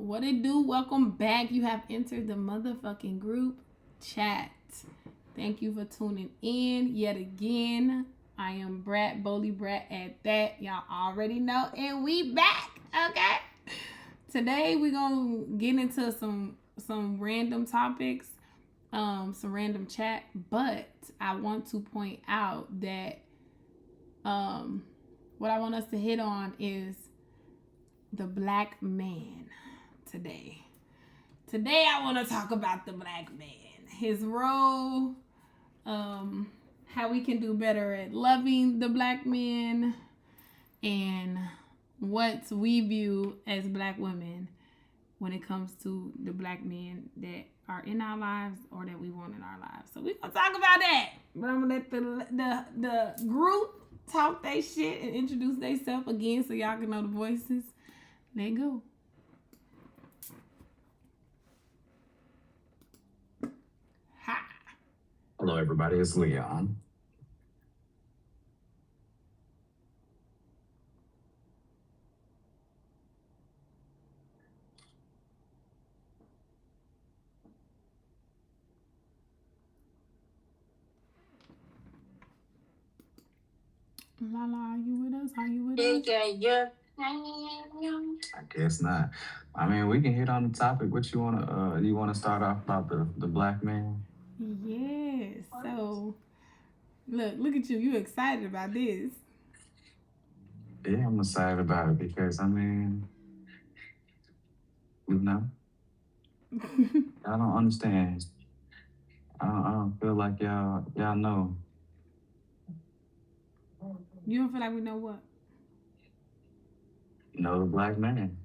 What it do? Welcome back. You have entered the motherfucking group chat. Thank you for tuning in yet again. I am Brat, Bowley Brat at that. Y'all already know. And we back, okay? Today we're going to get into some random topics, some random chat. But I want to point out that what I want us to hit on is the black man today. Today I want to talk about the black man, his role, how we can do better at loving the black men, and what we view as black women when it comes to the black men that are in our lives or that we want in our lives. So we're going to talk about that. But I'm going to let the group talk their shit and introduce themselves again so y'all can know the voices. Let go. Hi. Hello, everybody. It's Leon. Lala, are you with us? Are you with us? I guess not. I mean, we can hit on the topic. What you wanna start off about the black man? Yes. So, look at you. You excited about this? Yeah, I'm excited about it because I mean, you know, I don't understand. I don't feel like y'all know. You don't feel like we know what? Know the black man.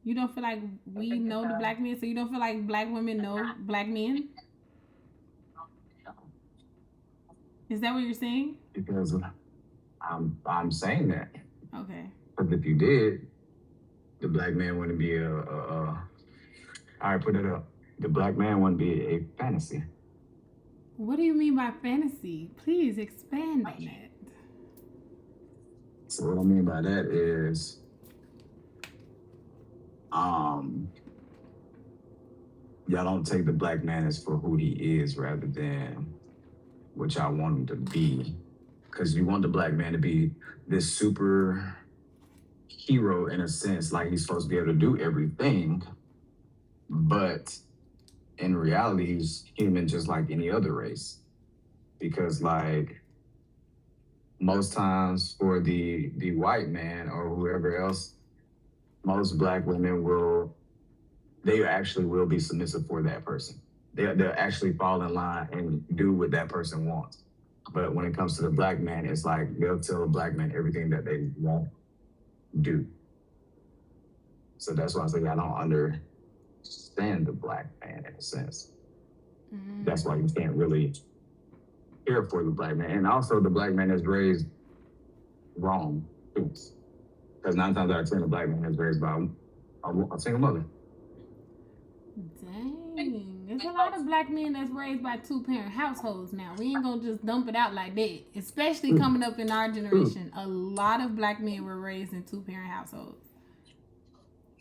You don't feel like we know the black men, so you don't feel like black women know black men? Is that what you're saying? Because I'm saying that. Okay. Because if you did, the black man wouldn't be all right, put it up. The black man wouldn't be a fantasy. What do you mean by fantasy? Please expand on that. So what I mean by that is, y'all don't take the black man as for who he is rather than what y'all want him to be. Because you want the black man to be this super hero in a sense, like he's supposed to be able to do everything. But in reality, he's human just like any other race. Because like most times for the white man or whoever else, most black women actually will be submissive for that person. They'll actually fall in line and do what that person wants. But when it comes to the black man, it's like they'll tell the black man everything that they won't do. So that's why I say I don't understand the black man in a sense. Mm-hmm. That's why you can't really care for the black man. And also the black man is raised wrong too. Because 9 times out of 10, the black man is raised by a single mother. Dang. There's a lot of black men that's raised by 2-parent households now. We ain't gonna just dump it out like that. Especially coming up in our generation. A lot of black men were raised in 2-parent households.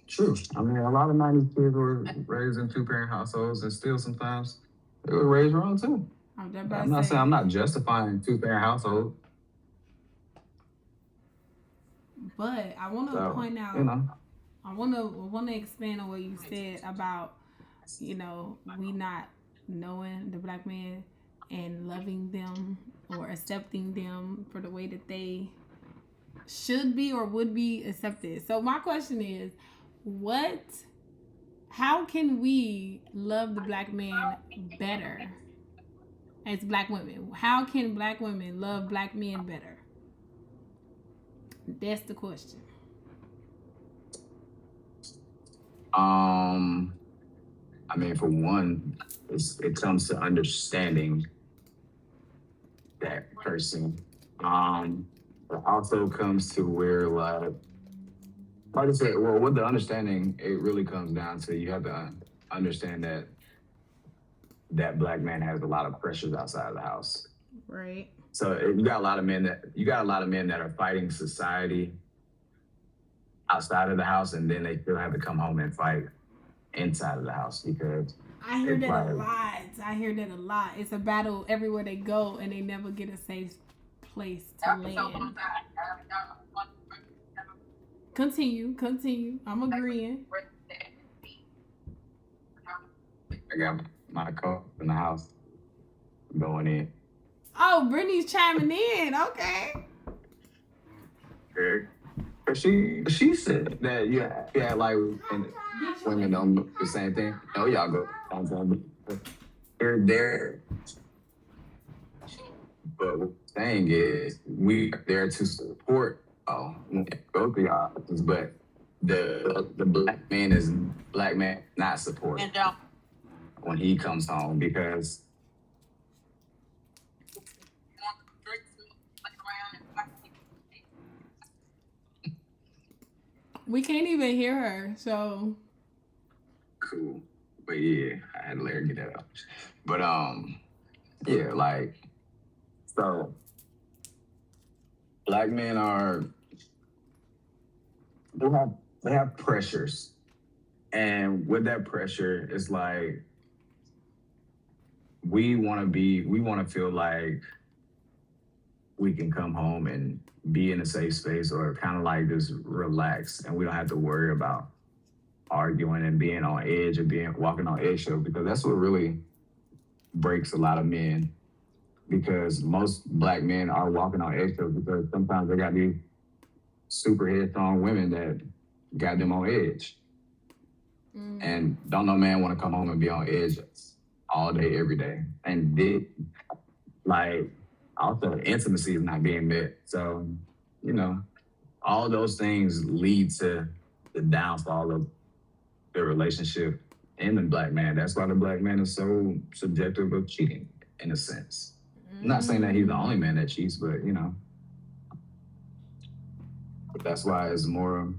True. I mean, a lot of 90s kids were raised in 2-parent households, and still sometimes they were raised wrong too. I'm not saying I'm not justifying 2-parent household. But I want to point out, I want to expand on what you said about, we not knowing the black man and loving them or accepting them for the way that they should be or would be accepted. So my question is, how can we love the black man better as black women? How can black women love black men better? That's the question. I mean, for one, it comes to understanding that person. It also comes to where, like I said, well, with the understanding, it really comes down to you have to understand that black man has a lot of pressures outside of the house. Right. So you got a lot of men that are fighting society outside of the house, and then they still have to come home and fight inside of the house because I hear it's that like, a lot. I hear that a lot. It's a battle everywhere they go, and they never get a safe place to land. Continue. I'm agreeing. I got my coat in the house going in. Oh, Brittany's chiming in. Okay. She said that yeah like women don't do the same thing. No, y'all go. They're there. But what I'm saying is we are there to support both of y'all, but the black man not supported when he comes home because we can't even hear her. So cool. But yeah, I had to let her get that out. But yeah, like so black men are they have pressures. And with that pressure, it's like we want to feel like we can come home and be in a safe space or kind of like just relax and we don't have to worry about arguing and being on edge or walking on eggshells because that's what really breaks a lot of men because most black men are walking on eggshells because sometimes they got these super headstrong women that got them on edge. And don't no man want to come home and be on edge all day, every day. And like also intimacy is not being met. So, all those things lead to the downfall of the relationship in the black man. That's why the black man is so subjective of cheating, in a sense. I'm not saying that he's the only man that cheats, but but that's why it's more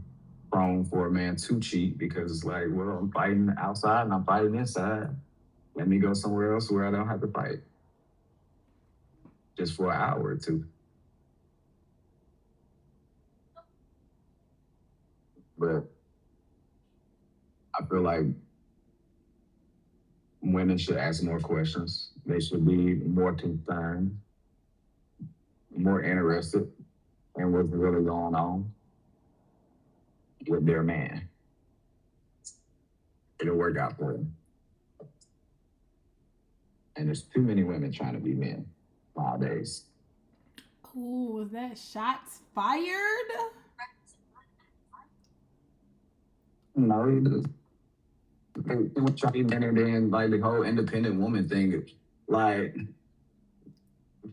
prone for a man to cheat because it's like, well, I'm fighting outside and I'm fighting inside. Let me go somewhere else where I don't have to fight. Just for an hour or two. But I feel like women should ask more questions. They should be more concerned, more interested in what's really going on with their man. It'll work out for them. And there's too many women trying to be men nowadays. Ooh, was that shots fired? No, they were trying to be men and then like the whole independent woman thing. Like,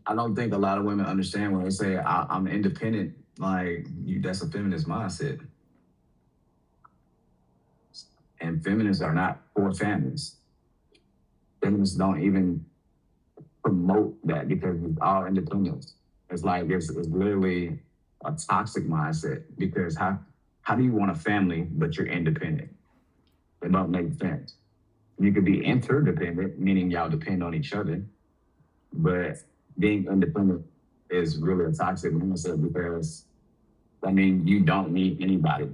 I don't think a lot of women understand when they say I'm independent. Like, that's a feminist mindset. And feminists are not for families. Feminists don't even promote that because it's all independence. It's like it's literally a toxic mindset because how do you want a family but you're independent? It don't make sense. You could be interdependent, meaning y'all depend on each other, but being independent is really a toxic mindset because you don't need anybody.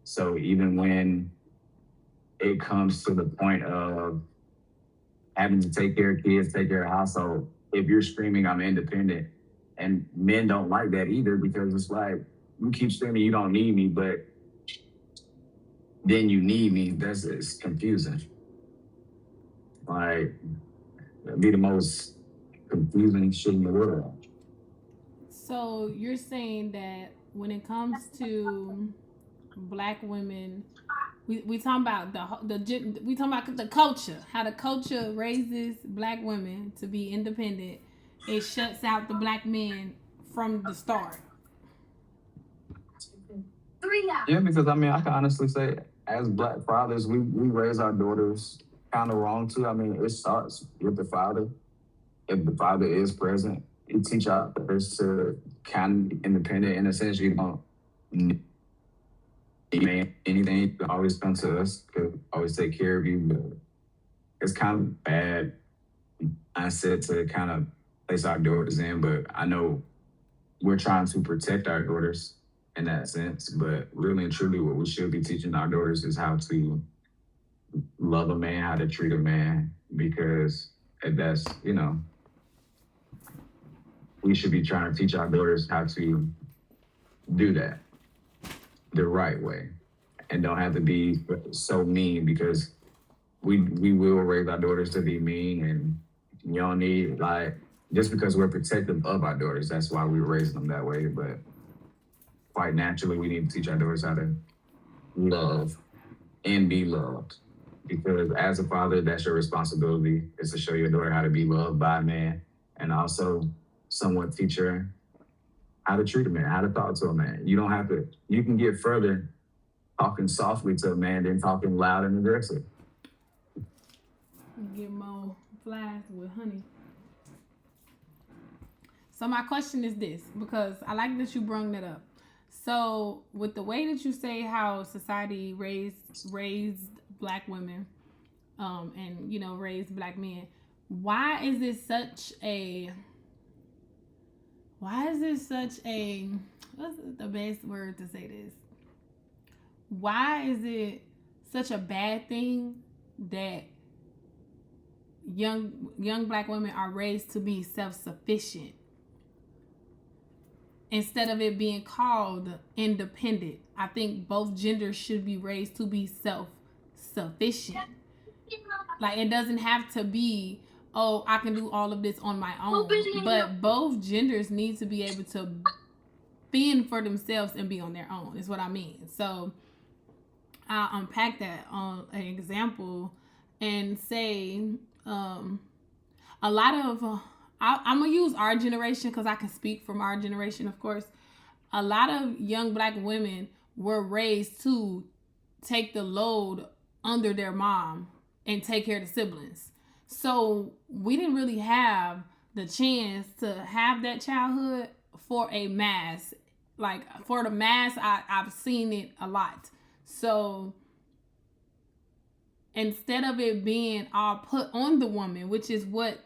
So even when it comes to the point of having to take care of kids, take care of household, if you're screaming, I'm independent, and men don't like that either because it's like, you keep screaming, you don't need me, but then you need me. It's confusing. Like, that'd be the most confusing shit in the world. So you're saying that when it comes to black women, we talking about we talking about the culture, how the culture raises black women to be independent. It shuts out the black men from the start. Yeah, because I can honestly say, as black fathers, we raise our daughters kind of wrong too. It starts with the father. If the father is present, you teach our daughters to kind of be independent in a sense. You don't need anything. You can always come to us. Could always take care of you. But it's kind of bad mindset to kind of place our daughters in. But I know we're trying to protect our daughters in that sense. But really and truly, what we should be teaching our daughters is how to love a man, how to treat a man, because that's, we should be trying to teach our daughters how to do that the right way and don't have to be so mean, because we will raise our daughters to be mean, and you don't need, like, just because we're protective of our daughters, that's why we're raising them that way. But quite naturally, we need to teach our daughters how to love and be loved. Because as a father, that's your responsibility, is to show your daughter how to be loved by a man, and also somewhat teach her how to treat a man, how to talk to a man. You don't have to, you can get further talking softly to a man than talking loud and aggressive. Get more flies with honey. So my question is this, because I like that you brought that up. So with the way that you say how society raised black women, and raised black men, why is it such a what's the best word to say this? Why is it such a bad thing that young black women are raised to be self-sufficient instead of it being called independent? I think both genders should be raised to be self-sufficient. Like, it doesn't have to be, oh, I can do all of this on my own. But both genders need to be able to fend for themselves and be on their own, is what I mean. So I'll unpack that on an example and say, a lot of I'm gonna use our generation because I can speak from our generation, of course. A lot of young black women were raised to take the load under their mom and take care of the siblings. So we didn't really have the chance to have that childhood for a mass. Like, for the mass, I've seen it a lot. So instead of it being all put on the woman, which is what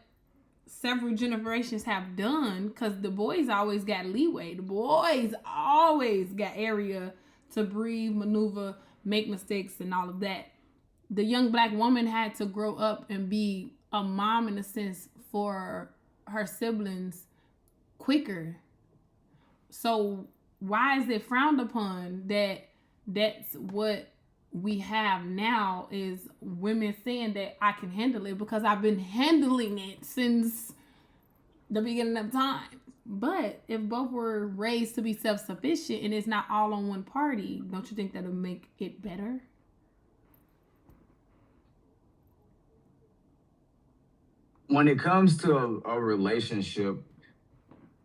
several generations have done, because the boys always got leeway. The boys always got area to breathe, maneuver, make mistakes, and all of that. The young black woman had to grow up and be a mom, in a sense, for her siblings quicker. So why is it frowned upon that that's what we have now, is women saying that I can handle it because I've been handling it since the beginning of time? But if both were raised to be self-sufficient and it's not all on one party, don't you think that'll make it better? When it comes to a relationship,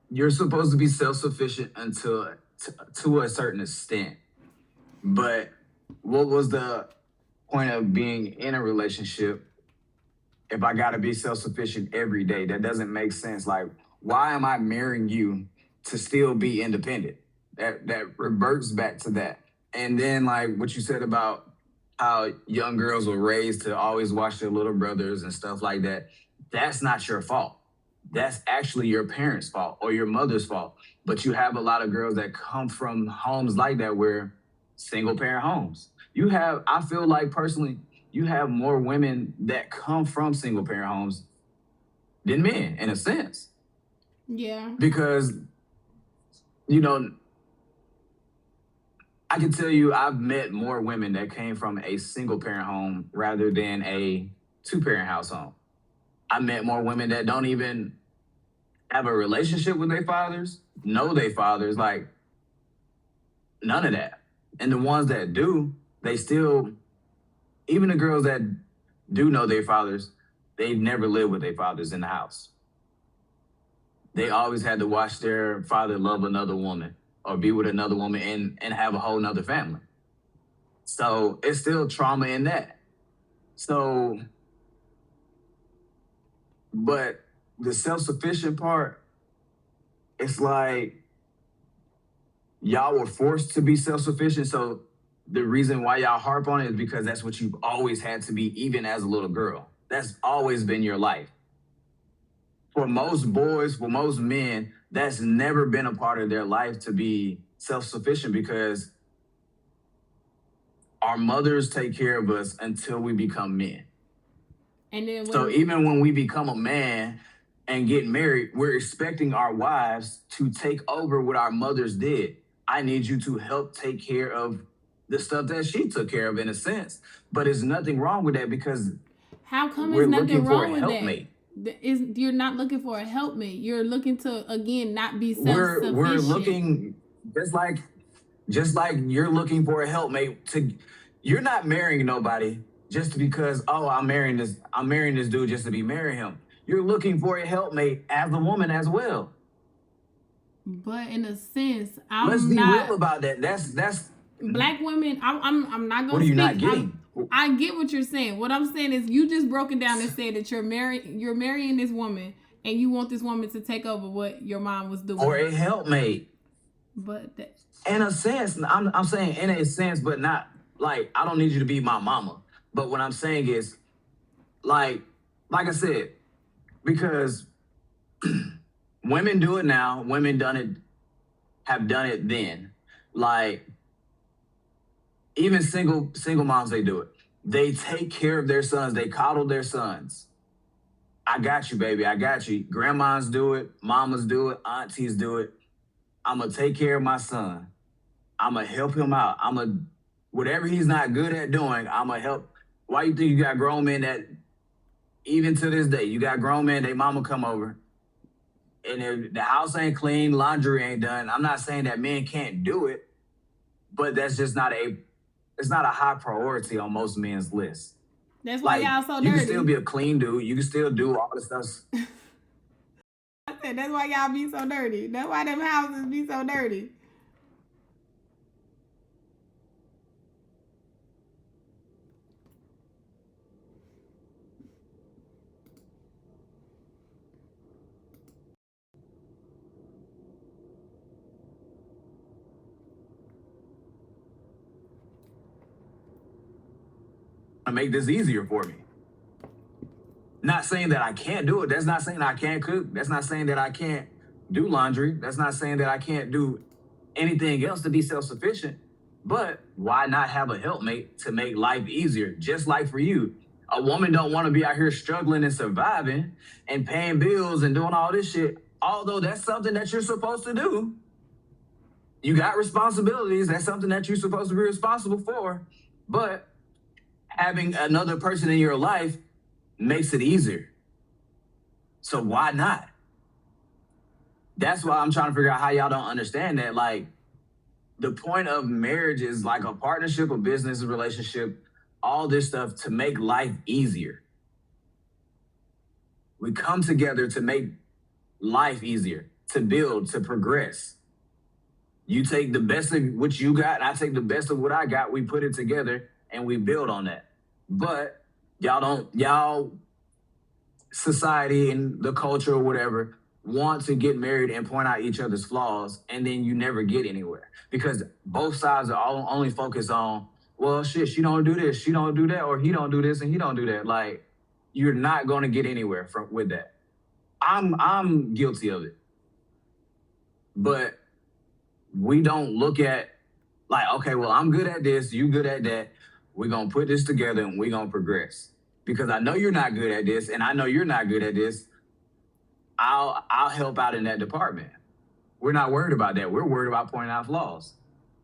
you're supposed to be self-sufficient until to a certain extent. But what was the point of being in a relationship if I gotta be self-sufficient every day? That doesn't make sense. Like, why am I marrying you to still be independent? That reverts back to that. And then, like, what you said about how young girls were raised to always watch their little brothers and stuff like that, that's not your fault. That's actually your parents' fault or your mother's fault. But you have a lot of girls that come from homes like that, where single parent homes. I feel like personally, you have more women that come from single parent homes than men, in a sense. Yeah. Because, I can tell you, I've met more women that came from a single parent home rather than a 2-parent household. I met more women that don't even have a relationship with their fathers, know their fathers, like, none of that. And the ones that do, they still, even the girls that do know their fathers, they never lived with their fathers in the house. They always had to watch their father love another woman or be with another woman and have a whole nother family. So it's still trauma in that. So, but the self-sufficient part, it's like, y'all were forced to be self-sufficient. So the reason why y'all harp on it is because that's what you've always had to be, even as a little girl. That's always been your life. For most boys, for most men, that's never been a part of their life to be self-sufficient, because our mothers take care of us until we become men. And then So even when we become a man and get married, we're expecting our wives to take over what our mothers did. I need you to help take care of the stuff that she took care of, in a sense. But there's nothing wrong with that, because how come we're there's nothing looking for a wrong with helpmate. that? You're not looking for a helpmate. You're looking to, again, not be self-sufficient. We're looking just like you're looking for a helpmate. You're not marrying nobody just because, oh, I'm marrying this dude just to be marrying him. You're looking for a helpmate as a woman as well. But in a sense, let's be real about that. That's black women. I'm not gonna. What are you not getting? I get what you're saying. What I'm saying is, you just broke it down and said that you're marrying this woman, and you want this woman to take over what your mom was doing, or a helpmate. But in a sense, I'm saying in a sense, but not like I don't need you to be my mama. But what I'm saying is, like I said, because women do it now, women have done it then. Like even single moms, they do it. They take care of their sons. They coddle their sons. I got you, baby. I got you. Grandmas do it. Mamas do it. Aunties do it. I'm going to take care of my son. I'm going to help him out. Whatever he's not good at doing, I'm going to help. Why you think you got grown men that, even to this day, you got grown men, they mama come over, and if the house ain't clean, laundry ain't done. I'm not saying that men can't do it, but that's just it's not a high priority on most men's list. That's why y'all so dirty. You can still be a clean dude. You can still do all the stuff. I said that's why y'all be so dirty. That's why them houses be so dirty. To make this easier for me. Not saying that I can't do it. That's not saying I can't cook. That's not saying that I can't do laundry. That's not saying that I can't do anything else to be self-sufficient. But why not have a helpmate to make life easier? Just like for you, a woman don't want to be out here struggling and surviving and paying bills and doing all this shit. Although that's something that you're supposed to do. You got responsibilities. That's something that you're supposed to be responsible for. But having another person in your life makes it easier. So why not? That's why I'm trying to figure out how y'all don't understand that. Like, the point of marriage is like a partnership, a business, a relationship, all this stuff to make life easier. We come together to make life easier, to build, to progress. You take the best of what you got, and I take the best of what I got. We put it together and we build on that. But y'all society and the culture or whatever want to get married and point out each other's flaws, and then you never get anywhere because both sides are only focused on, well, shit, she don't do this, she don't do that, or he don't do this and he don't do that. Like, you're not going to get anywhere with that. I'm guilty of it. But we don't look at like, okay, well, I'm good at this, you good at that. We're going to put this together and we're going to progress. Because I know you're not good at this and I know you're not good at this. I'll help out in that department. We're not worried about that. We're worried about pointing out flaws.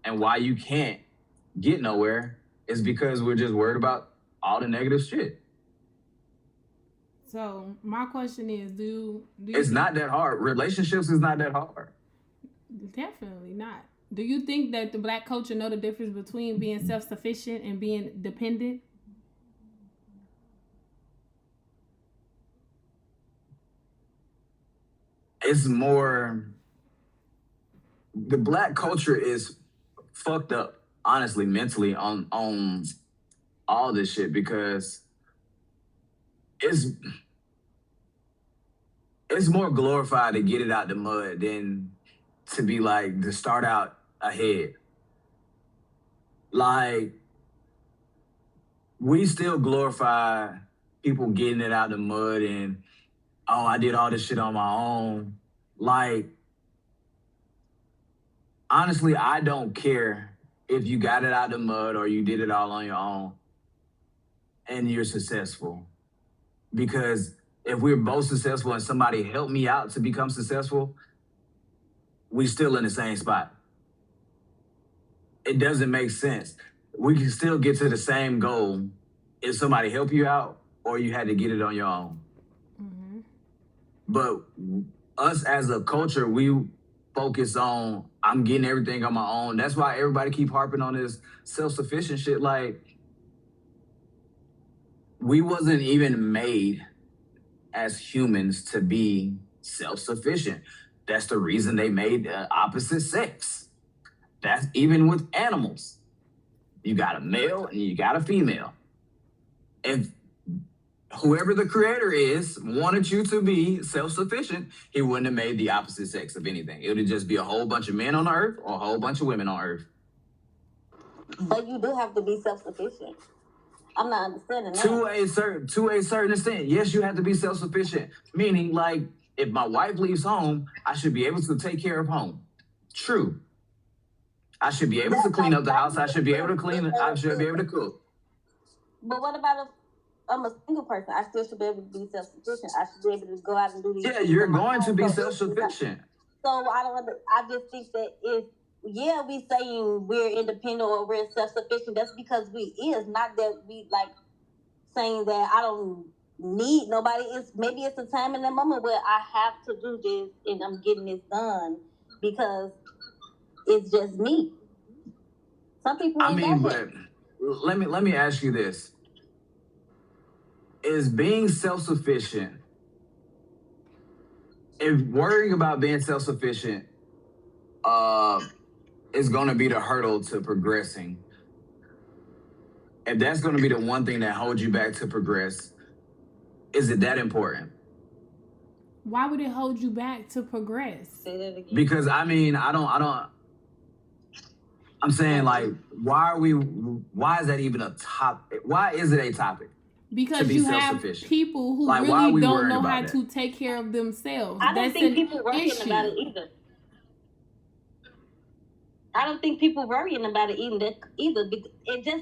And why you can't get nowhere is because we're just worried about all the negative shit. So my question is, do it's not that hard. Relationships is not that hard. Definitely not. Do you think that the black culture know the difference between being self-sufficient and being dependent? It's more, the black culture is fucked up, honestly, mentally on all this shit because it's more glorified to get it out the mud than to be like, to start out ahead. Like, we still glorify people getting it out the mud and, oh, I did all this shit on my own. Like, honestly, I don't care if you got it out of the mud or you did it all on your own and you're successful. Because if we're both successful and somebody helped me out to become successful, we still in the same spot. It doesn't make sense. We can still get to the same goal if somebody help you out or you had to get it on your own. Mm-hmm. But us as a culture, we focus on, I'm getting everything on my own. That's why everybody keep harping on this self-sufficient shit. Like, we wasn't even made as humans to be self-sufficient. That's the reason they made the opposite sex. That's even with animals. You got a male and you got a female. If whoever the creator is wanted you to be self-sufficient, he wouldn't have made the opposite sex of anything. It would just be a whole bunch of men on the earth or a whole bunch of women on earth. But you do have to be self-sufficient. I'm not understanding that. To a certain extent, yes, you have to be self-sufficient. Meaning, like, if my wife leaves home, I should be able to take care of home. True. I should be able to clean up the house. I should be able to I should be able to cook. But what about if I'm a single person? I still should be able to be self-sufficient. I should be able to go out and do these things. Yeah, you're going to be self-sufficient. So I just think that if we saying we're independent or we're self-sufficient, that's because we is, not that we like saying that I don't need nobody. Maybe it's a time in the moment where I have to do this and I'm getting this done because it's just me. Some people but let me ask you this. Is being self-sufficient, if worrying about being self-sufficient is going to be the hurdle to progressing, if that's going to be the one thing that holds you back to progress, is it that important? Why would it hold you back to progress? Say that again. Because I'm saying, like, why is that even a topic? Why is it a topic? Because you have people who like, really don't know how to take care of themselves. I don't think people worrying about it either. I don't think people worrying about it either.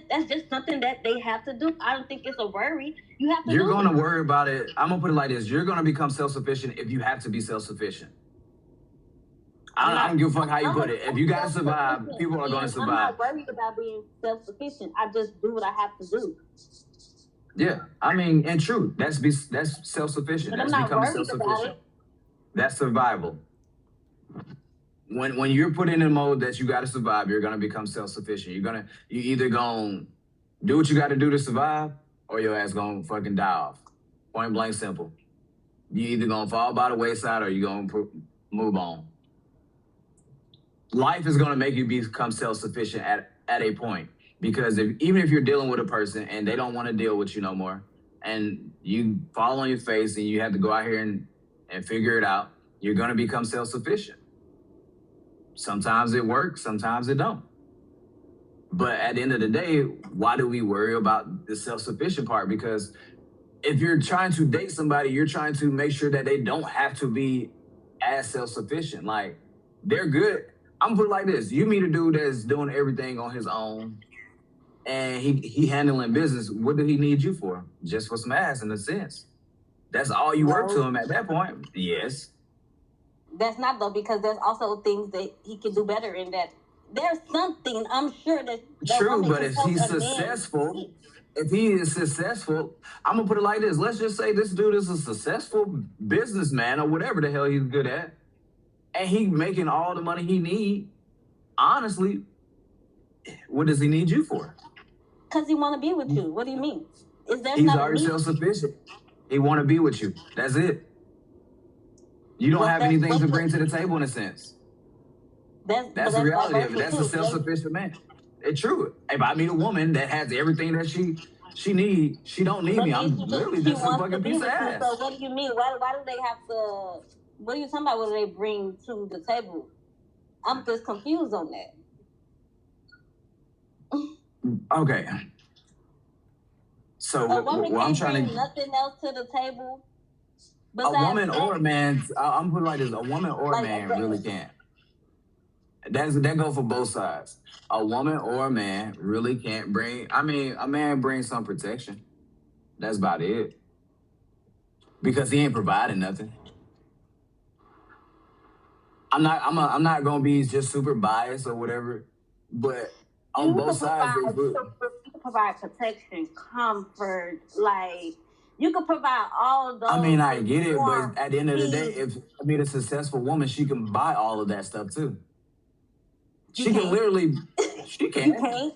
That's just something that they have to do. I don't think it's a worry. You have to. You're going to worry about it. I'm gonna put it like this: you're going to become self-sufficient if you have to be self-sufficient. I don't give a fuck how you put it. If you gotta survive, people are going to survive. I'm not worried about being self-sufficient. I just do what I have to do. Yeah, I mean, and true, that's self-sufficient. But That's becoming self-sufficient. That's survival. When you're put in a mode that you got to survive, you're gonna become self-sufficient. You either gonna do what you got to do to survive, or your ass gonna fucking die off. Point blank, simple. You either gonna fall by the wayside or you gonna move on. Life is gonna make you become self-sufficient at a point. Because even if you're dealing with a person and they don't want to deal with you no more, and you fall on your face and you have to go out here and figure it out, you're going to become self-sufficient. Sometimes it works, sometimes it don't. But at the end of the day, why do we worry about the self-sufficient part? Because if you're trying to date somebody, you're trying to make sure that they don't have to be as self-sufficient. Like, they're good. I'm gonna put it like this. You meet a dude that's doing everything on his own, and he handling business. What did he need you for? Just for some ass, in a sense. That's all you work to him at that point. Yes. That's not though, because there's also things that he can do better in that. There's something I'm sure that true, but if he's successful, I'm gonna put it like this. Let's just say this dude is a successful businessman or whatever the hell he's good at, and he making all the money he need. Honestly, what does he need you for? Because he want to be with you. What do you mean? He's already self-sufficient. He want to be with you. That's it. You don't have anything to bring to the table in a sense. That's the reality of it. That's a self-sufficient man. It's true. If I meet a woman that has everything that she needs, she don't need me. I'm literally just a fucking piece of ass. So what do you mean? Why do they have to? What are you talking about? What do they bring to the table? I'm just confused on that. Okay. So I'm trying to nothing else to the table. A woman or a man, I'm putting it like this: a woman or a man really can't. that go for both sides. A woman or a man really can't bring. I mean, a man brings some protection. That's about it. Because he ain't providing nothing. I'm not gonna be just super biased or whatever, but on both sides, you can provide protection, comfort, like you can provide all those. I mean, I get it, but at the end of the day, if I mean a successful woman, she can buy all of that stuff too. She can literally, she can. You can't.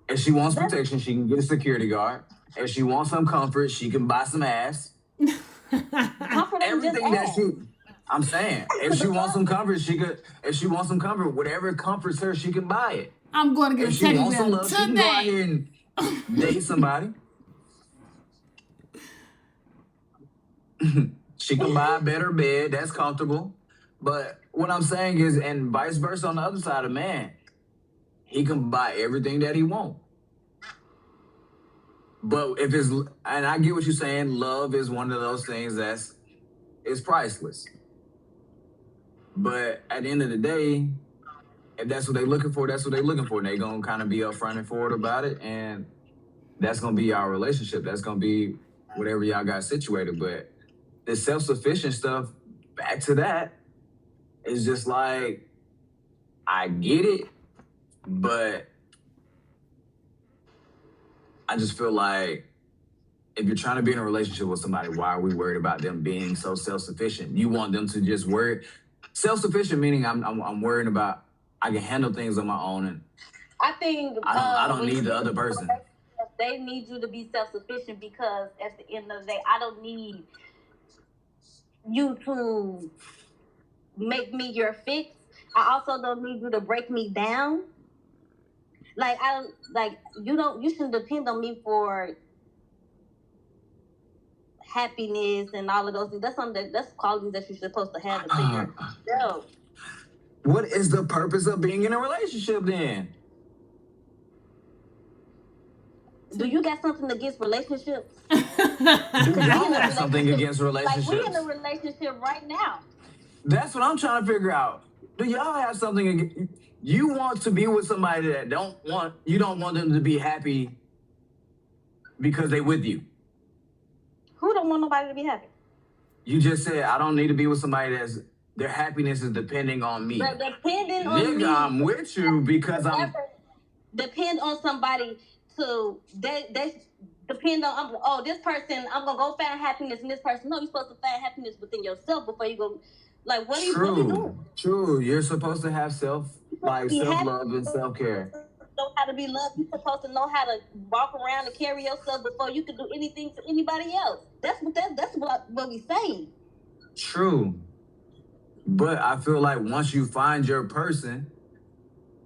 If she wants protection, she can get a security guard. If she wants some comfort, she can buy some ass. Comfort Everything that ass. she, I'm saying, if she wants some comfort, she could. If she wants some comfort, whatever comforts her, she can buy it. I'm going to get If a she teddy wants some bear love, she can go out today. here and date somebody. She can buy a better bed that's comfortable. But what I'm saying is, and vice versa on the other side, of man, he can buy everything that he wants. But if it's, and I get what you're saying, love is one of those things it's priceless. But at the end of the day, if that's what they're looking for, that's what they're looking for. And they're going to kind of be upfront and forward about it. And that's going to be our relationship. That's going to be whatever y'all got situated. But the self-sufficient stuff, back to that, is just like, I get it, but I just feel like if you're trying to be in a relationship with somebody, why are we worried about them being so self-sufficient? You want them to just worry. Self-sufficient meaning I'm worrying about I can handle things on my own, and I think I don't need the other person. They need you to be self-sufficient because at the end of the day, I don't need you to make me your fix. I also don't need you to break me down. Like you shouldn't depend on me for happiness and all of those things. That's qualities that you're supposed to have to yourself. What is the purpose of being in a relationship then? Do you got something against relationships? Do y'all have something against relationships? Like, we're in a relationship right now. That's what I'm trying to figure out. Do y'all have something against, you want to be with somebody that you don't want them to be happy because they with you? Who don't want nobody to be happy? You just said, I don't need to be with somebody their happiness is depending on me. But depending on me, I'm with you because I'm... Depend on somebody to... They depend on, this person, I'm going to go find happiness in this person. No, you're supposed to find happiness within yourself before you go... Like, what are you doing? True. You're supposed to have self-love and self-care. Know how to be loved. You're supposed to know how to walk around and carry yourself before you can do anything for anybody else. That's what we're saying. True. But I feel like once you find your person,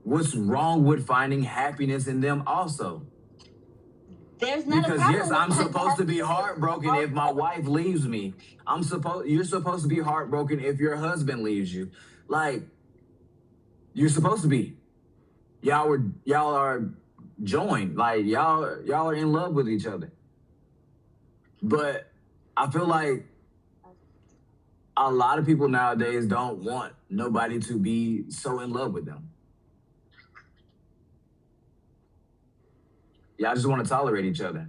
what's wrong with finding happiness in them also? There's not because yes, I'm supposed to be heartbroken if my wife leaves me. You're supposed to be heartbroken if your husband leaves you. Like, you're supposed to be. Y'all are joined. Like y'all are in love with each other. But I feel like a lot of people nowadays don't want nobody to be so in love with them. Y'all just want to tolerate each other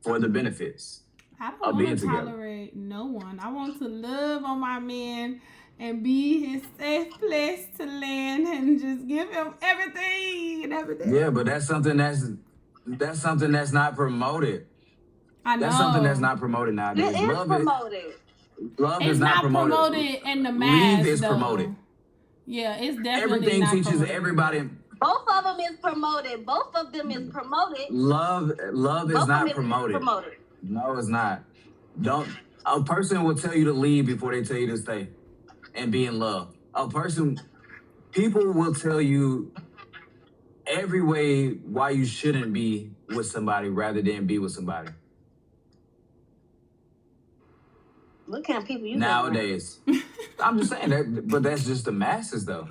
for the benefits. I don't want to tolerate no one. I want to love on my man and be his safe place to land and just give him everything and everything. Yeah, but that's something that's not promoted. I know. That's something that's not promoted nowadays. It is promoted. Love is not promoted. In the mass. Leave is promoted. Yeah, it's definitely everything not teaches promoted. Everybody. Both of them is promoted. Love is not promoted. No, it's not. A person will tell you to leave before they tell you to stay and be in love. People will tell you every way why you shouldn't be with somebody rather than be with somebody. What kind of people you nowadays? I'm just saying that, but that's just the masses though.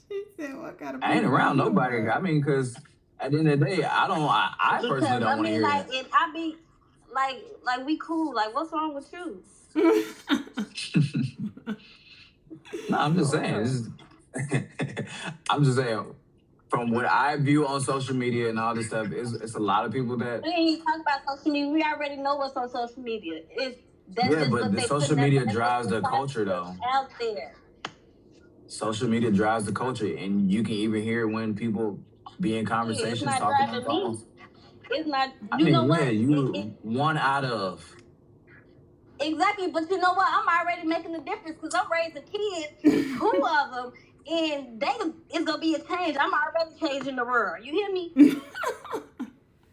She said, "What kind of?" I ain't around nobody. I mean, because at the end of the day, I personally don't want to hear that. If I be like we cool. Like, what's wrong with you? No, I'm just saying. I'm just saying. From what I view on social media and all this stuff, it's a lot of people that. We ain't talk about social media. We already know what's on social media. That's Yeah, just but what the they social putting media out, drives the culture, though. out there. Social media drives the culture, and you can even hear when people be in conversations It's not talking on driving phones. me. It's not. I You know mean, what? yeah, you one out of. Exactly, but you know what? I'm already making a difference because I'm raising kids, 2 of them, and it's gonna be a change. I'm already changing the world. You hear me?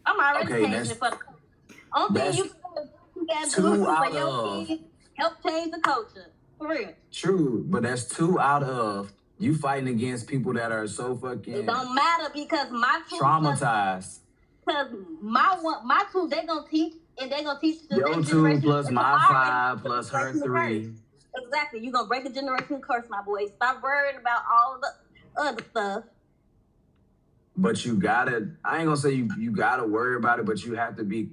I'm already Okay, changing it for the only thing that's you gotta do two for out your of. kids, help change the culture. For real. True, but that's 2 out of you fighting against people that are so It fucking don't matter because my two traumatized. because my two they gonna teach and they gonna teach the Your next 2 generation. plus And my already 5 plus her breaking the curse. 3. Exactly. You're gonna break a generation curse, my boy. Stop worrying about all of the other stuff. But you gotta, I ain't gonna say you gotta worry about it, but you have to be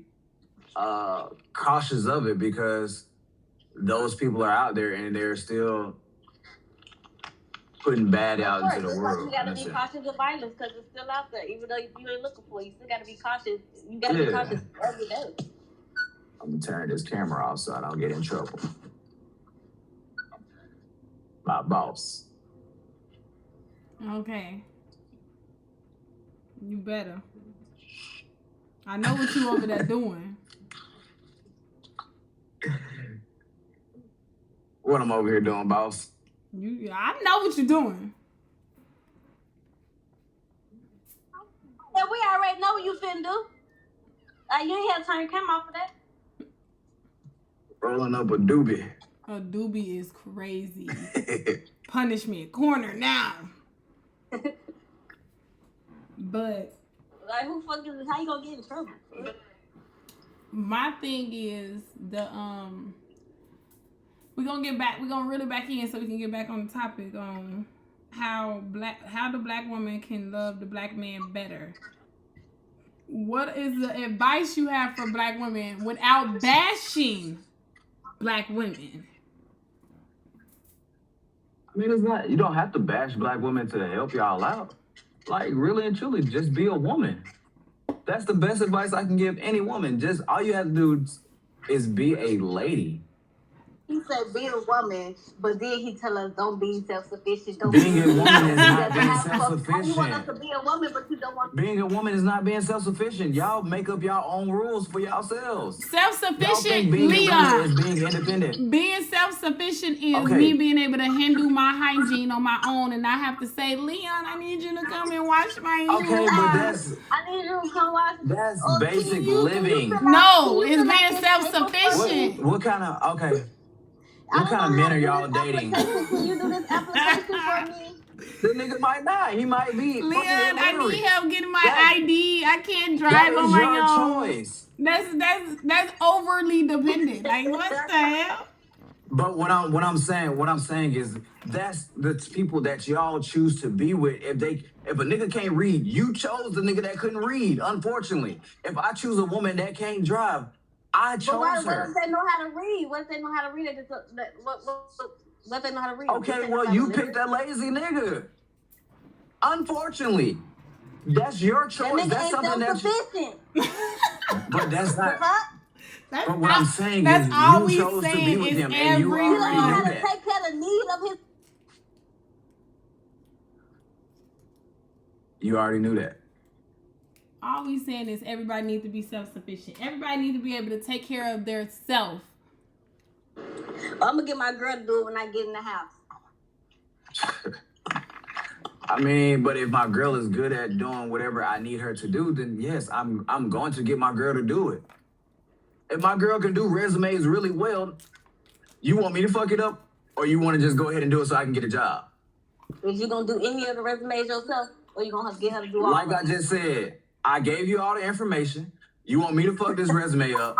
cautious of it because those people are out there and they're still putting bad Of out course, into the it's like world. you gotta That's be it. cautious of violence because it's still out there. Even though you ain't looking for it, you still gotta be cautious. You gotta be cautious every day. I'm gonna turn this camera off so I don't get in trouble. My boss. Okay. You better. I know what you over there doing. What I'm over here doing, boss? I know what you're doing. Yeah, we already know what you finna do. You ain't have to turn your camera off for that. Rolling up a doobie. A doobie is crazy. Punishment corner now. But like, who fuck is this? How you gonna get in trouble? My thing is we're gonna reel it back in so we can get back on the topic on how the black woman can love the black man better. What is the advice you have for black women without bashing black women? I mean, it's not, you don't have to bash black women to help y'all out. Like, really and truly, just be a woman. That's the best advice I can give any woman. Just all you have to do is be a lady. He said be a woman, but then he tell us don't be self-sufficient. Being a woman is not being You want us self-sufficient. to be a woman, but you don't want Being a woman is not being self-sufficient. Y'all make up your own rules for yourselves. Self-sufficient, Y'all think being Leon. a woman is being independent. Being self-sufficient is me being able to handle my hygiene on my own, and I have to say, Leon, I need you to come and wash my uniform. Okay, but I need you to come watch. that's basic living. No, it's being self-sufficient. What kind of What kind of men are y'all dating? Can you do this application for me? The nigga might not. He might be. Leon, I need help getting my ID. I can't drive on my own. That is your choice. That's overly dependent. Like, what the hell? But what I'm saying is that's the people that y'all choose to be with. If a nigga can't read, you chose the nigga that couldn't read. Unfortunately, if I choose a woman that can't drive, I chose what her. if they know how to read? What if they know how to read? What they know how to read? Okay, well, you picked a lazy nigga. Unfortunately, that's your choice. That's something that's. But that's not. But what I'm saying is, you chose to be with him, and you already knew that. Take care of the need of his. You already knew that. All we saying is everybody needs to be self-sufficient. Everybody needs to be able to take care of their self. I'm gonna get my girl to do it when I get in the house. I mean, but if my girl is good at doing whatever I need her to do, then yes, I'm going to get my girl to do it. If my girl can do resumes really well, you want me to fuck it up, or you want to just go ahead and do it so I can get a job? Is you gonna do any of the resumes yourself, or you gonna get her to do all? Like I just said, I gave you all the information. You want me to fuck this resume up,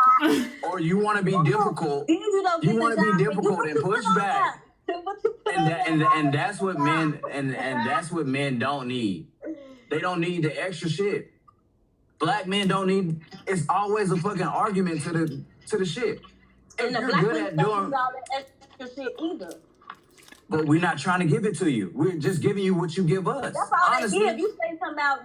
or you want to be difficult? You want to be difficult and push back, and that's what men and that's what men don't need. They don't need the extra shit. Black men don't need. It's always a fucking argument to the shit. If And the you're black good men at don't doing need all that extra shit either. But we're not trying to give it to you. We're just giving you what you give us. That's all honestly. they give. You say something about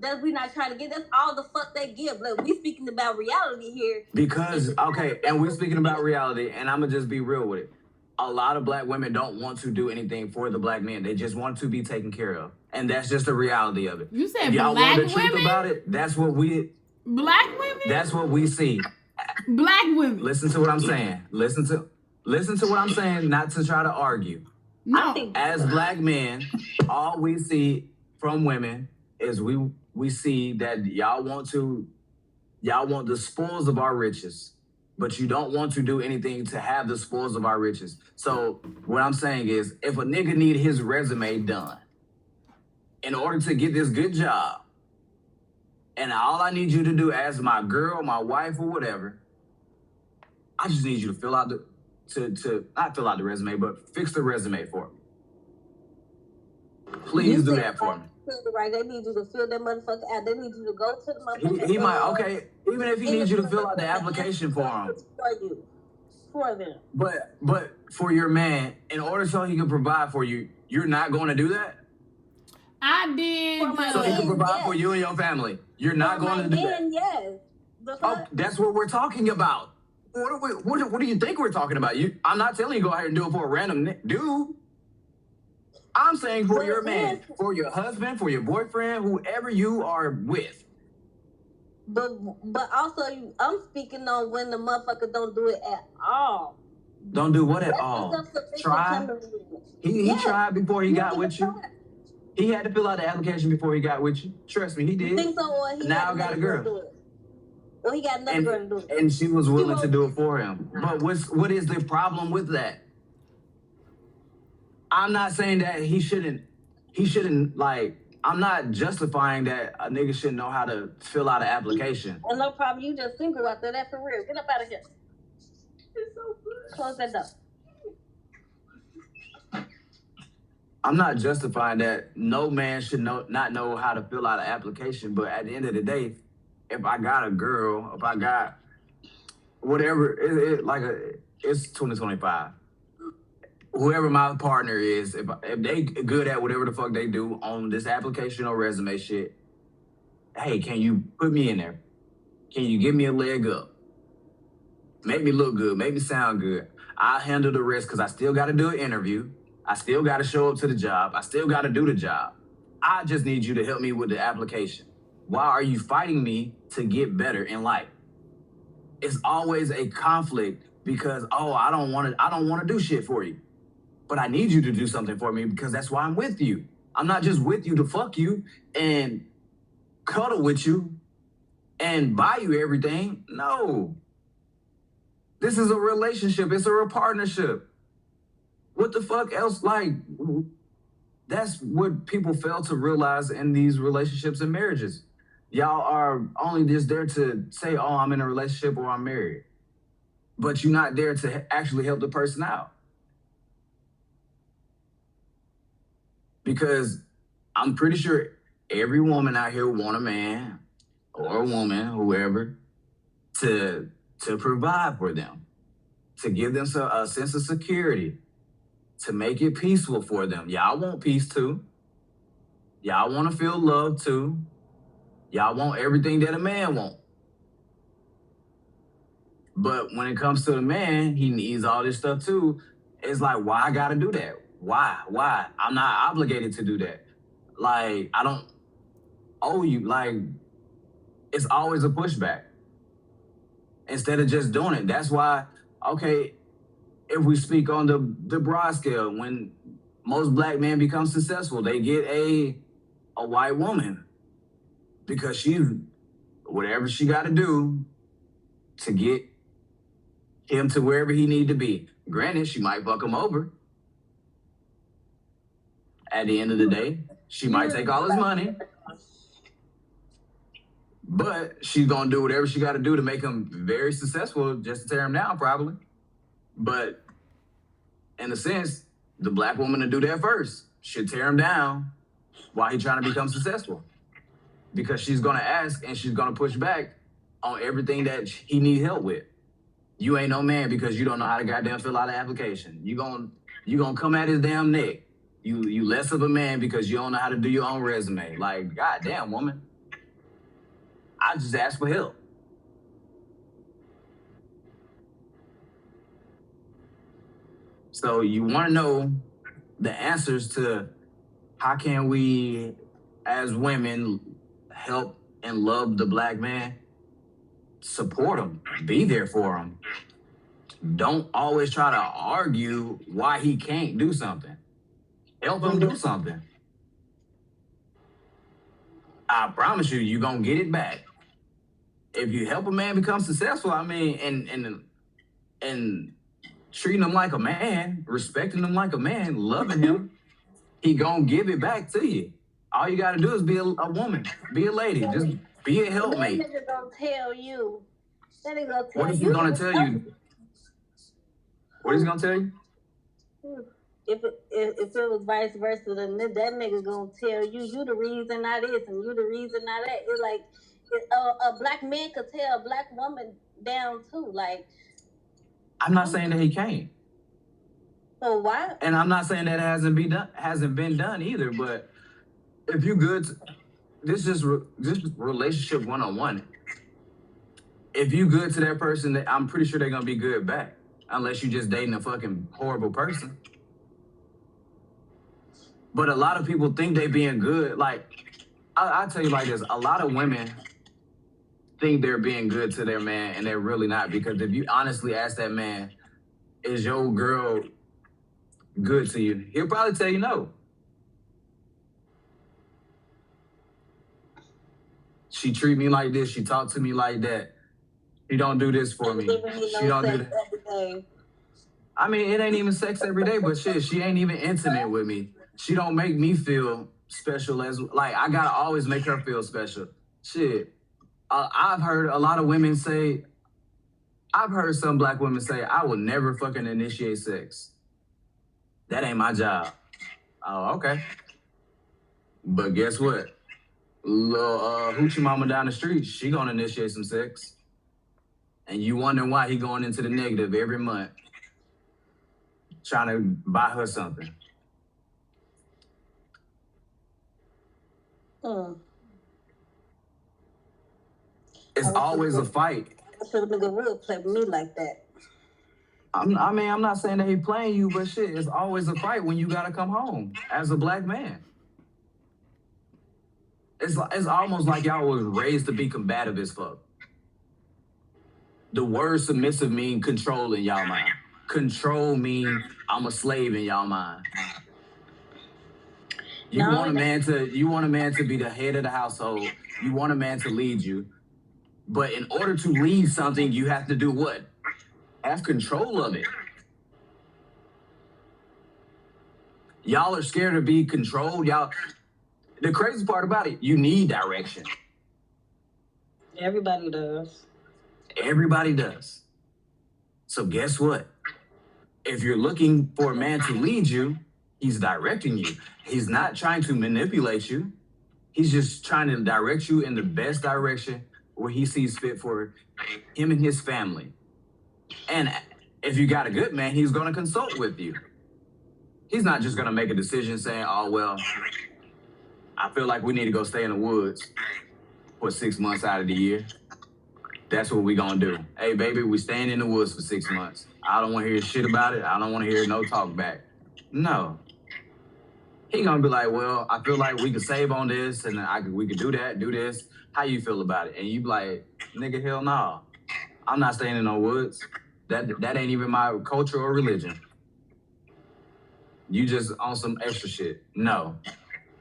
that we not trying to get. That's all the fuck they give. Look, we speaking about reality here. Because, okay, and we're speaking about reality, and I'm going to just be real with it. A lot of black women don't want to do anything for the black men. They just want to be taken care of. And that's just the reality of it. You said If y'all black want the truth women? about it, that's what we... Black women? That's what we see. Black women. Listen to what I'm saying. Listen to what I'm saying, not to try to argue. No. As black men, all we see from women is we see that y'all want the spoils of our riches, but you don't want to do anything to have the spoils of our riches. So what I'm saying is, if a nigga need his resume done in order to get this good job, and all I need you to do as my girl, my wife, or whatever, I just need you to fill out not fill out the resume, but fix the resume for me. Please do that for me. Right, they need you to fill that motherfucker out. They need you to go to the motherfucker. He might, okay, even if he needs you to fill out the application for him. For them. But for your man, in order so he can provide for you, you're not going to do that? I did. So he can provide for you and your family. You're not going to do that? Yes. Oh, that's what we're talking about. What do you think we're talking about? I'm not telling you go ahead and do it for a random dude. I'm saying for your man, for your husband, for your boyfriend, whoever you are with. But also, I'm speaking on when the motherfucker don't do it at all. Don't do what at all? Try. He tried before he got with you. He had to fill out the application before he got with you. Trust me, he did. You think so? Or he now got a girl. Well, he got another girl to do it. And she was willing to do it for him. But what is the problem with that? I'm not saying that he shouldn't, I'm not justifying that a nigga shouldn't know how to fill out an application. And no problem, you just single out there, that's for real. Get up out of here. It's so good. Close that door. I'm not justifying that no man should not know how to fill out an application, but at the end of the day, if I got a girl, if I got whatever, it's 2025. Whoever my partner is, if they good at whatever the fuck they do on this application or resume shit, hey, can you put me in there? Can you give me a leg up? Make me look good, make me sound good. I'll handle the rest because I still got to do an interview. I still got to show up to the job. I still got to do the job. I just need you to help me with the application. Why are you fighting me to get better in life? It's always a conflict because, I don't want to do shit for you. But I need you to do something for me because that's why I'm with you. I'm not just with you to fuck you and cuddle with you and buy you everything. No. This is a relationship. It's a partnership. What the fuck else? That's what people fail to realize in these relationships and marriages. Y'all are only just there to say, I'm in a relationship or I'm married. But you're not there to actually help the person out. Because I'm pretty sure every woman out here want a man or a woman, whoever, to provide for them, to give them a sense of security, to make it peaceful for them. Y'all want peace too. Y'all want to feel love too. Y'all want everything that a man wants. But when it comes to the man, he needs all this stuff too. It's like, why I gotta do that? Why? I'm not obligated to do that. I don't owe you. It's always a pushback. Instead of just doing it. That's why, okay, if we speak on the broad scale, when most black men become successful, they get a white woman because she's whatever she got to do to get him to wherever he need to be. Granted, she might fuck him over. At the end of the day, she might take all his money, but she's gonna do whatever she got to do to make him very successful, just to tear him down, probably. But in a sense, the black woman to do that first should tear him down while he's trying to become successful, because she's gonna ask and she's gonna push back on everything that he need help with. You ain't no man because you don't know how to goddamn fill out an application. You You gonna come at his damn neck. You less of a man because you don't know how to do your own resume. Like, goddamn, woman. I just asked for help. So you want to know the answers to how can we, as women, help and love the black man? Support him. Be there for him. Don't always try to argue why he can't do something. Help him do something. I promise you, you're going to get it back. If you help a man become successful, I mean, and treating him like a man, respecting him like a man, loving him, he gonna give it back to you. All you gotta do is be a woman, be a lady, just be a helpmate. That nigga gonna tell you. That nigga gonna tell What is he you. gonna tell you? What is he gonna tell you? If it was vice versa, then that nigga gonna tell you, you the reason I this and you the reason I that. It's like a black man could tell a black woman down too. Like, I'm not saying that he can't. So why? And I'm not saying that it hasn't been done either. But if you good, this is relationship 101. If you good to that person, I'm pretty sure they're gonna be good back. Unless you just dating a fucking horrible person. But a lot of people think they being good. Like, I'll tell you like this: a lot of women think they're being good to their man, and they're really not. Because if you honestly ask that man, "Is your girl good to you?" He'll probably tell you no. She treat me like this. She talk to me like that. She don't do this for me. She don't do that. I mean, it ain't even sex every day, but shit, she ain't even intimate with me. She don't make me feel special as, like, I gotta always make her feel special. Shit. I've heard a lot of women say, I've heard some black women say, I will never fucking initiate sex. That ain't my job. Oh, okay. But guess what? Little hoochie mama down the street, she gonna initiate some sex. And you wondering why he going into the negative every month, trying to buy her something. It's always a fight. So the nigga would play with me like that. I'm not saying that he playing you, but shit, it's always a fight when you gotta come home as a black man. It's almost like y'all was raised to be combative as fuck. The word submissive mean control in y'all mind. Control mean I'm a slave in y'all mind. You want a man to be the head of the household. You want a man to lead you. But in order to lead something, you have to do what? Have control of it. Y'all are scared to be controlled. The crazy part about it, you need direction. Everybody does. Everybody does. So guess what? If you're looking for a man to lead you, he's directing you. He's not trying to manipulate you. He's just trying to direct you in the best direction where he sees fit for him and his family. And if you got a good man, he's going to consult with you. He's not just going to make a decision saying, oh, well, I feel like we need to go stay in the woods for 6 months out of the year. That's what we going to do. Hey, baby, we staying in the woods for 6 months. I don't want to hear shit about it. I don't want to hear no talk back. No. He going to be like, well, I feel like we could save on this and we could do that, do this. How you feel about it? And you be like, nigga, hell no. I'm not staying in no woods. That ain't even my culture or religion. You just on some extra shit. No.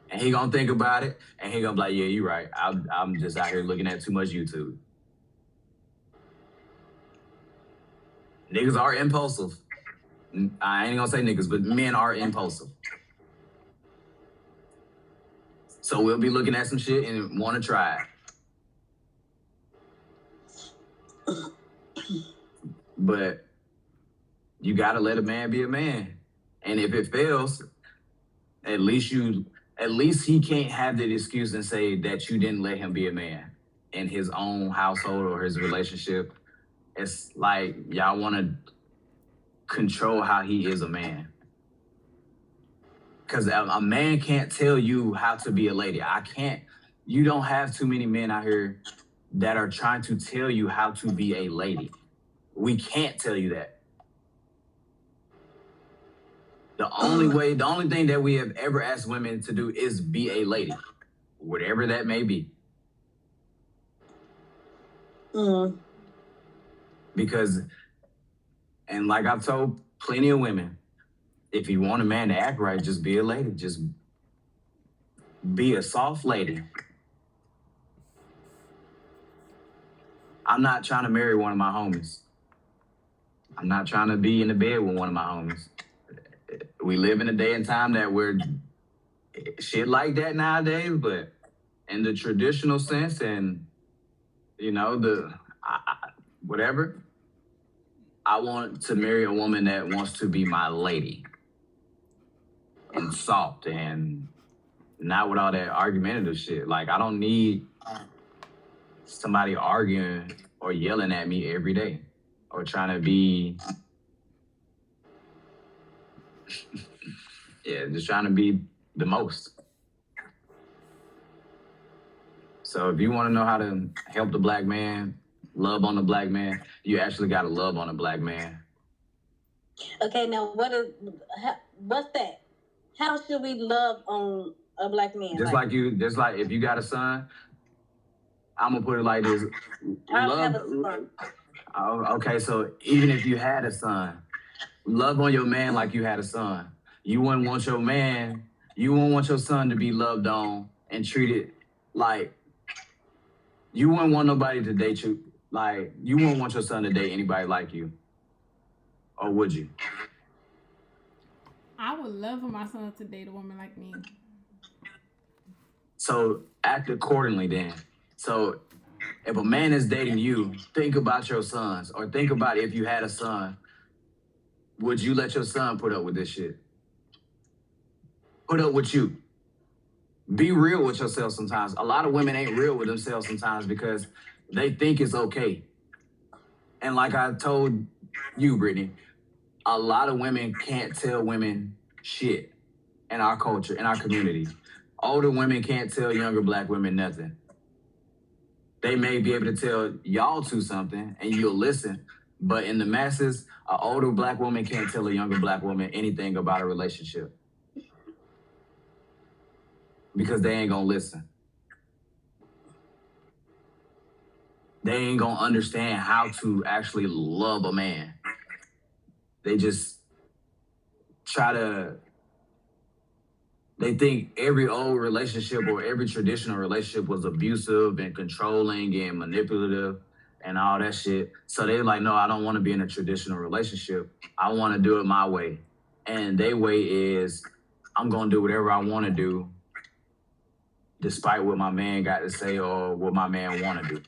And he gonna think about it, and he gonna be like, yeah, you're right. I'm just out here looking at too much YouTube. Niggas are impulsive. I ain't gonna say niggas, but men are impulsive. So we'll be looking at some shit and want to try it. But you gotta let a man be a man. And if it fails, at least he can't have that excuse and say that you didn't let him be a man in his own household or his relationship. It's like y'all want to control how he is a man. Because a man can't tell you how to be a lady. I can't. You don't have too many men out here that are trying to tell you how to be a lady. We can't tell you that. The only thing that we have ever asked women to do is be a lady, whatever that may be. Because, and like I've told plenty of women, if you want a man to act right, just be a lady. Just be a soft lady. I'm not trying to marry one of my homies. I'm not trying to be in the bed with one of my homies. We live in a day and time that we're shit like that nowadays, but in the traditional sense and, you know, whatever, I want to marry a woman that wants to be my lady and soft and not with all that argumentative shit. Like, I don't need somebody arguing or yelling at me every day or trying to be, just trying to be the most. So if you want to know how to help the black man, love on the black man, you actually got to love on the black man. Okay, now what's that? How should we love on a black man? Just like if you got a son, I'm gonna put it like this. I don't have a son. Okay, so even if you had a son, love on your man like you had a son. You wouldn't want your son to be loved on and treated like, you wouldn't want nobody to date you. Like, you wouldn't want your son to date anybody like you. Or would you? I would love for my son to date a woman like me. So act accordingly then. So if a man is dating you, think about your sons, or think about if you had a son, would you let your son put up with this shit? Put up with you. Be real with yourself sometimes. A lot of women ain't real with themselves sometimes because they think it's okay. And like I told you, Brittany, a lot of women can't tell women shit in our culture, in our community. Older women can't tell younger black women nothing. They may be able to tell y'all two something and you'll listen, but in the masses, an older black woman can't tell a younger black woman anything about a relationship because they ain't gonna listen. They ain't gonna understand how to actually love a man. They just they think every old relationship or every traditional relationship was abusive and controlling and manipulative and all that shit. So they're like, no, I don't want to be in a traditional relationship. I want to do it my way. And their way is, I'm going to do whatever I want to do, despite what my man got to say or what my man want to do.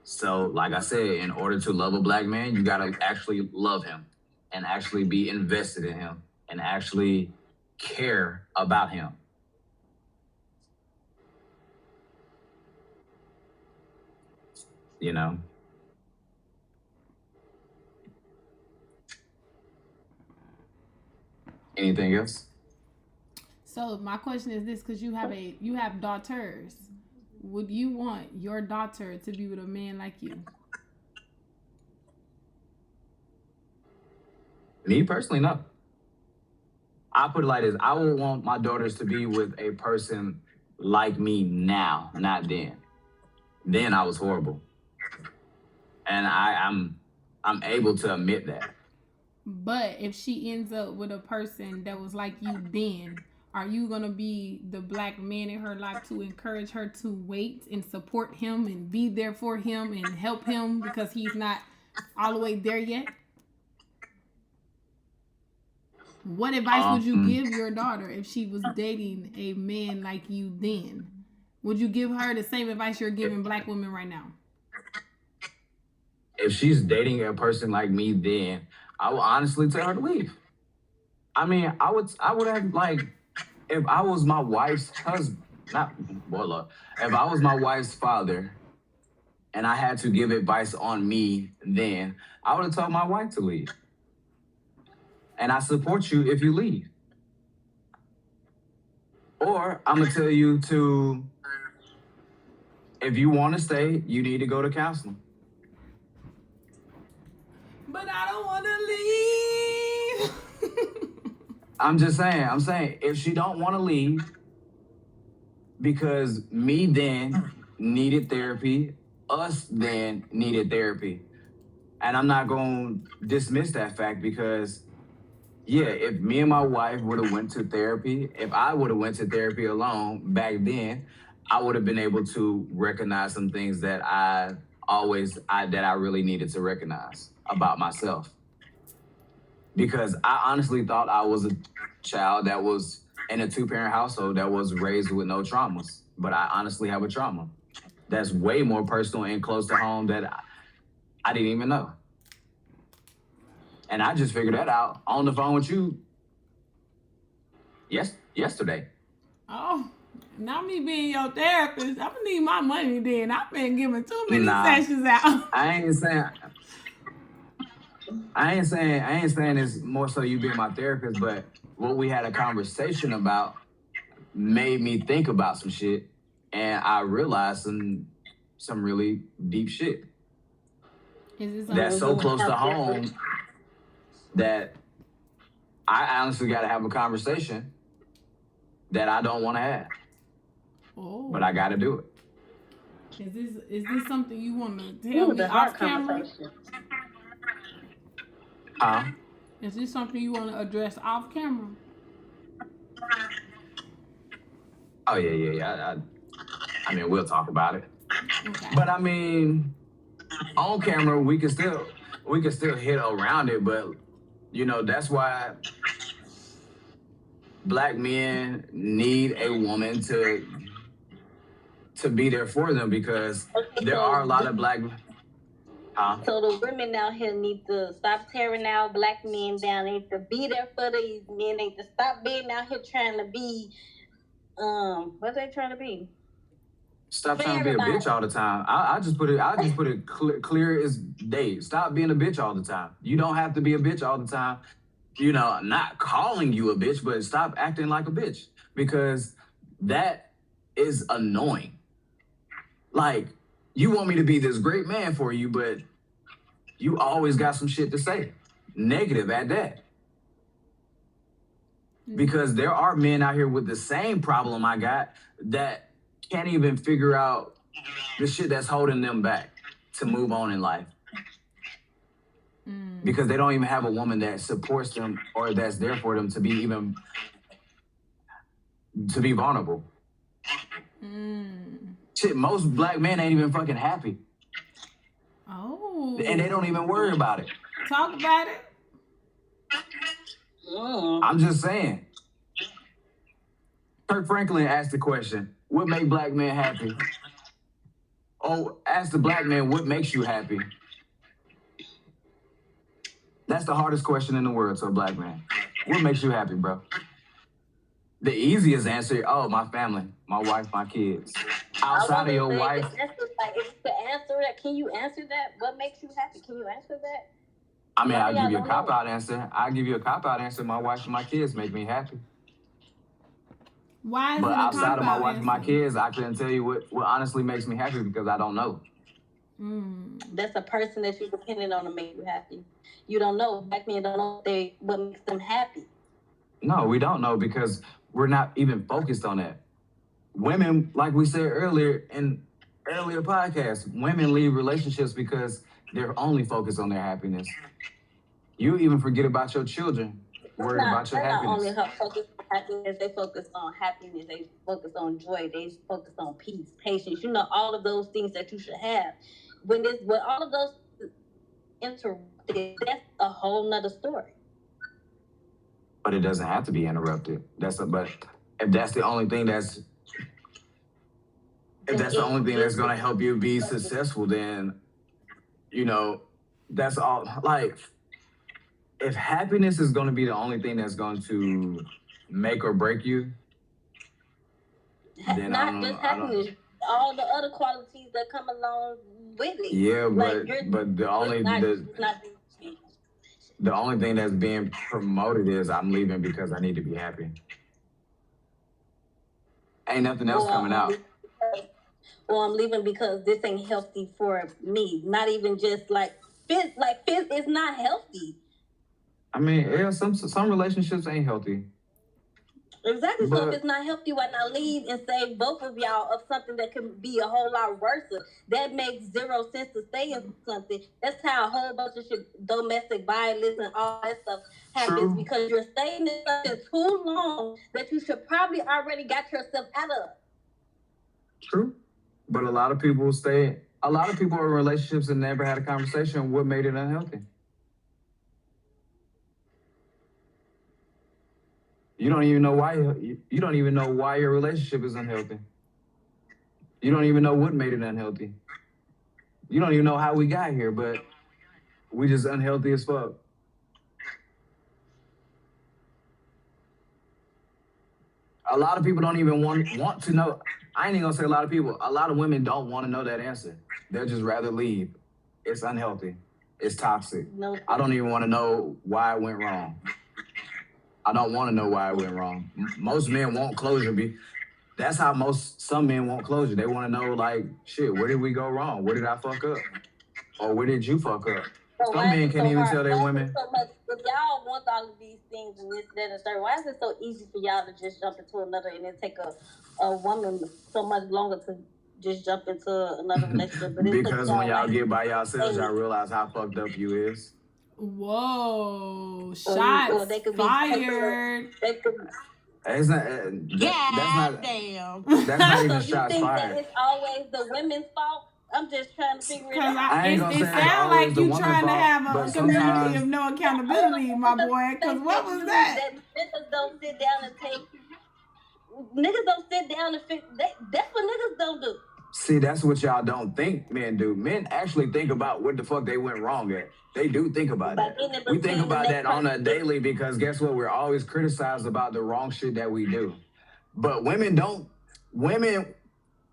So, like I said, in order to love a black man, you got to actually love him and actually be invested in him and actually care about him. You know? Anything else? So my question is this, because you have daughters. Would you want your daughter to be with a man like you? Me personally, no. I put it like this. I would want my daughters to be with a person like me now, not then. Then I was horrible. And I'm able to admit that. But if she ends up with a person that was like you then, are you going to be the black man in her life to encourage her to wait and support him and be there for him and help him because he's not all the way there yet? What advice would you give your daughter if she was dating a man like you then? Would you give her the same advice you're giving black women right now? If she's dating a person like me then, I would honestly tell her to leave. I mean, I would have, like, if I was my wife's husband, if I was my wife's father and I had to give advice on me then, I would have told my wife to leave. and I support you if you leave. Or I'm gonna tell you to, if you want to stay, you need to go to counseling. But I don't want to leave. I'm saying if she don't want to leave because me then needed therapy, us then needed therapy. And I'm not going to dismiss that fact because yeah, if me and my wife would have went to therapy, if I would have went to therapy alone back then, I would have been able to recognize some things that I really needed to recognize about myself. Because I honestly thought I was a child that was in a 2-parent household that was raised with no traumas. But I honestly have a trauma that's way more personal and close to home that I didn't even know. And I just figured that out on the phone with you yesterday. Oh, not me being your therapist. I'm gonna need my money then. I've been giving too many sessions out. I ain't saying it's more so you being my therapist, but what we had a conversation about made me think about some shit, and I realized some really deep shit that's so close to home that I honestly got to have a conversation that I don't want to have. Oh. But I got to do it. Is this something you want to tell me off camera? Huh? Is this something you want to address off camera? Oh yeah. I mean, we'll talk about it. Okay. But I mean, on camera we can still hit around it, but you know, that's why Black men need a woman to be there for them, because there are a lot of Black. So the women out here need to stop tearing out Black men down. They need to be there for these men. They need to stop being out here trying to be, what they trying to be? Stop trying to be a bitch all the time. I just put it clear as day. Stop being a bitch all the time. You don't have to be a bitch all the time. You know, not calling you a bitch, but stop acting like a bitch, because that is annoying. Like, you want me to be this great man for you, but you always got some shit to say. Negative at that. Because there are men out here with the same problem I got that can't even figure out the shit that's holding them back to move on in life. Because they don't even have a woman that supports them or that's there for them to be vulnerable. Shit, most Black men ain't even fucking happy. Oh. And they don't even worry about it. Talk about it. I'm just saying. Kirk Franklin asked the question, what make Black men happy? Oh, ask the Black man, what makes you happy? That's the hardest question in the world to a Black man. What makes you happy, bro? The easiest answer, oh, my family, my wife, my kids. Outside of your wife. If you answer that, can you answer that? What makes you happy? Can you answer that? I mean, I'll give you a cop-out answer. My wife and my kids make me happy. Why is but it a outside of my wife answer? and my kids, I couldn't tell you what honestly makes me happy, because I don't know. That's a person that you're depending on to make you happy. You don't know. Black men don't know what makes them happy. No, we don't know, because we're not even focused on that. Women, like we said earlier in earlier podcasts, women leave relationships because they're only focused on their happiness. You even forget about your children, worried about your happiness. They're not only focused on happiness, they focus on happiness, they focus on joy, they focus on peace, patience, all of those things that you should have. When all of those interrupted, that's a whole nother story. But it doesn't have to be interrupted. But if that's the only thing that's going to help you be successful, then, that's all. Like, if happiness is going to be the only thing that's going to make or break you, then not just happiness, all the other qualities that come along with it. Yeah, but The only thing that's being promoted is I'm leaving because I need to be happy. Ain't nothing else coming out. Or I'm leaving because this ain't healthy for me. Not even just like fit is not healthy. I mean, yeah, some relationships ain't healthy. Exactly. So if it's not healthy, why not leave and save both of y'all of something that can be a whole lot worse? That makes zero sense to stay in something. That's how a whole bunch of shit, domestic violence and all that stuff happens. Because you're staying in something too long that you should probably already got yourself out of. True. But a lot of people are in relationships and never had a conversation. What made it unhealthy? You don't even know why your relationship is unhealthy. You don't even know what made it unhealthy. You don't even know how we got here, but we just unhealthy as fuck. A lot of people don't even want to know. I ain't even gonna say a lot of people. A lot of women don't want to know that answer. They'll just rather leave. It's unhealthy. It's toxic. No. I don't even want to know why it went wrong. I don't want to know why it went wrong. Most men want closure. That's how some men want closure. They want to know, like, shit, where did we go wrong? Where did I fuck up? Or where did you fuck up? So some men can't even tell their women. So much, if y'all want all of these things and this, that, and third, why is it so easy for y'all to just jump into another and then take a woman so much longer to just jump into another relationship? But because when y'all get by yourselves, y'all realize how fucked up you is. Whoa! Shots fired. It's not. Damn. That's not even so shots you think fired. that it's always the women's fault? I'm just trying to figure it out. It sounds like you trying to have a community of no accountability, my boy. Because what was that? Niggas don't sit down and take. Niggas don't sit down and fix. That's what niggas don't do. See, that's what y'all don't think men do. Men actually think about what the fuck they went wrong at. They do think about that. We think about that on a daily because guess what? We're always criticized about the wrong shit that we do. But women don't. Women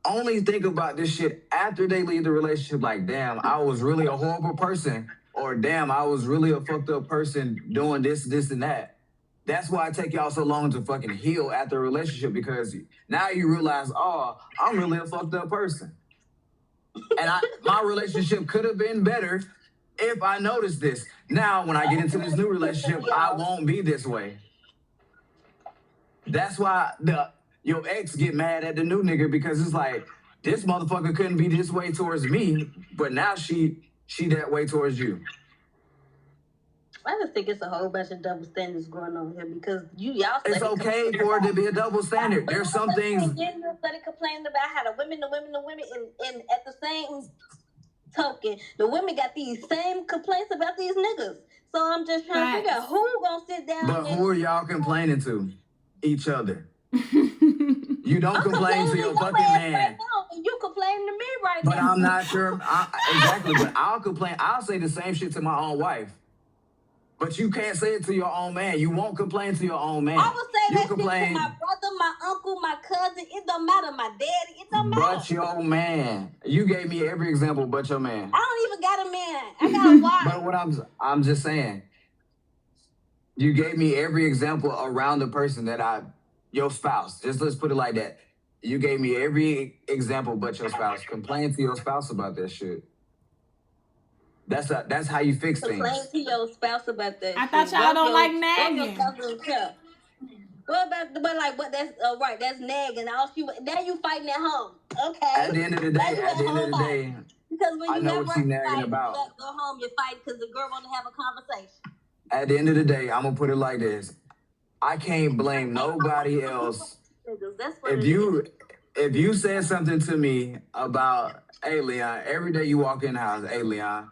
only think about this shit after they leave the relationship. Like, damn, I was really a horrible person. Or damn, I was really a fucked up person doing this, and that. That's why it take y'all so long to fucking heal after a relationship, because now you realize, oh, I'm really a fucked up person. And my relationship could have been better if I noticed this. Now, when I get into this new relationship, I won't be this way. That's why your ex get mad at the new nigga, because it's like, this motherfucker couldn't be this way towards me, but now she that way towards you. I just think it's a whole bunch of double standards going on here because y'all. It's okay for it to be a double standard. There's some things. Study complaining about how the women, and at the same token, the women got these same complaints about these niggas. So I'm just trying to figure out who gonna sit down. But who are y'all complaining to? Each other. You don't complain to your fucking man. Right now, you complaining to me right now. But I'm not sure. Exactly. But I'll complain. I'll say the same shit to my own wife. But you can't say it to your own man. You won't complain to your own man. I would say that shit to my brother, my uncle, my cousin. It don't matter. My daddy. It don't matter. But your man. You gave me every example but your man. I don't even got a man. I got a wife. But what I'm just saying. You gave me every example around the person that your spouse. Just let's put it like that. You gave me every example but your spouse. Complain to your spouse about that shit. That's how you fix things. Complain to your spouse about that. I thought y'all don't like nagging. What that's right, that's nagging. Now you fighting at home. Okay. At the end of the day, because when you know what you nagging about. You go home, you fight because the girl want to have a conversation. At the end of the day, I'm gonna put it like this. I can't blame nobody else. If you said something to me about, hey Leon, every day you walk in the house, hey Leon,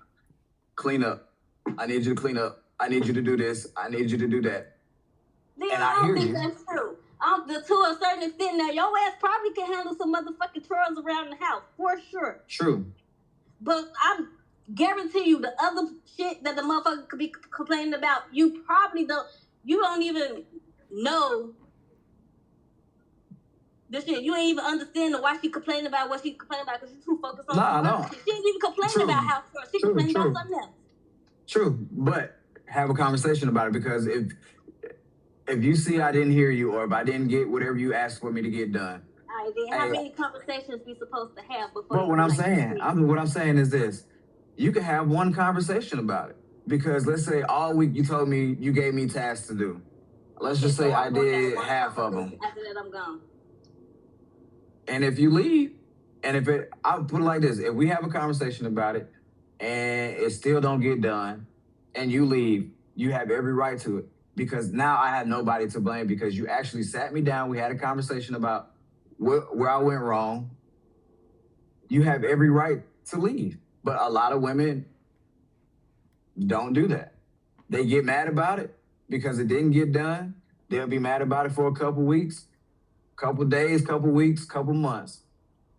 clean up. I need you to clean up. I need you to do this. I need you to do that. Leon, and I don't think that's true. To a certain extent now, your ass probably can handle some motherfucking chores around the house, for sure. True. But I'm guarantee you the other shit that the motherfucker could be complaining about, you don't even know the shit. You ain't even understand why she complaining about what she complaining about because she's too focused on no. She ain't even complaining about how she complaining about something else. True, but have a conversation about it, because if you see I didn't hear you, or if I didn't get whatever you asked for me to get done. All right, then how many conversations we supposed to have before? But what I'm saying is this: you can have one conversation about it, because let's say all week you told me, you gave me tasks to do. Let's just say I did half of them. After that, I'm gone. And if you leave, and I'll put it like this: if we have a conversation about it and it still don't get done, and you leave, you have every right to it, because now I have nobody to blame, because you actually sat me down. We had a conversation about where I went wrong. You have every right to leave. But a lot of women don't do that. They get mad about it because it didn't get done. They'll be mad about it for a couple weeks, couple days, couple weeks, couple months.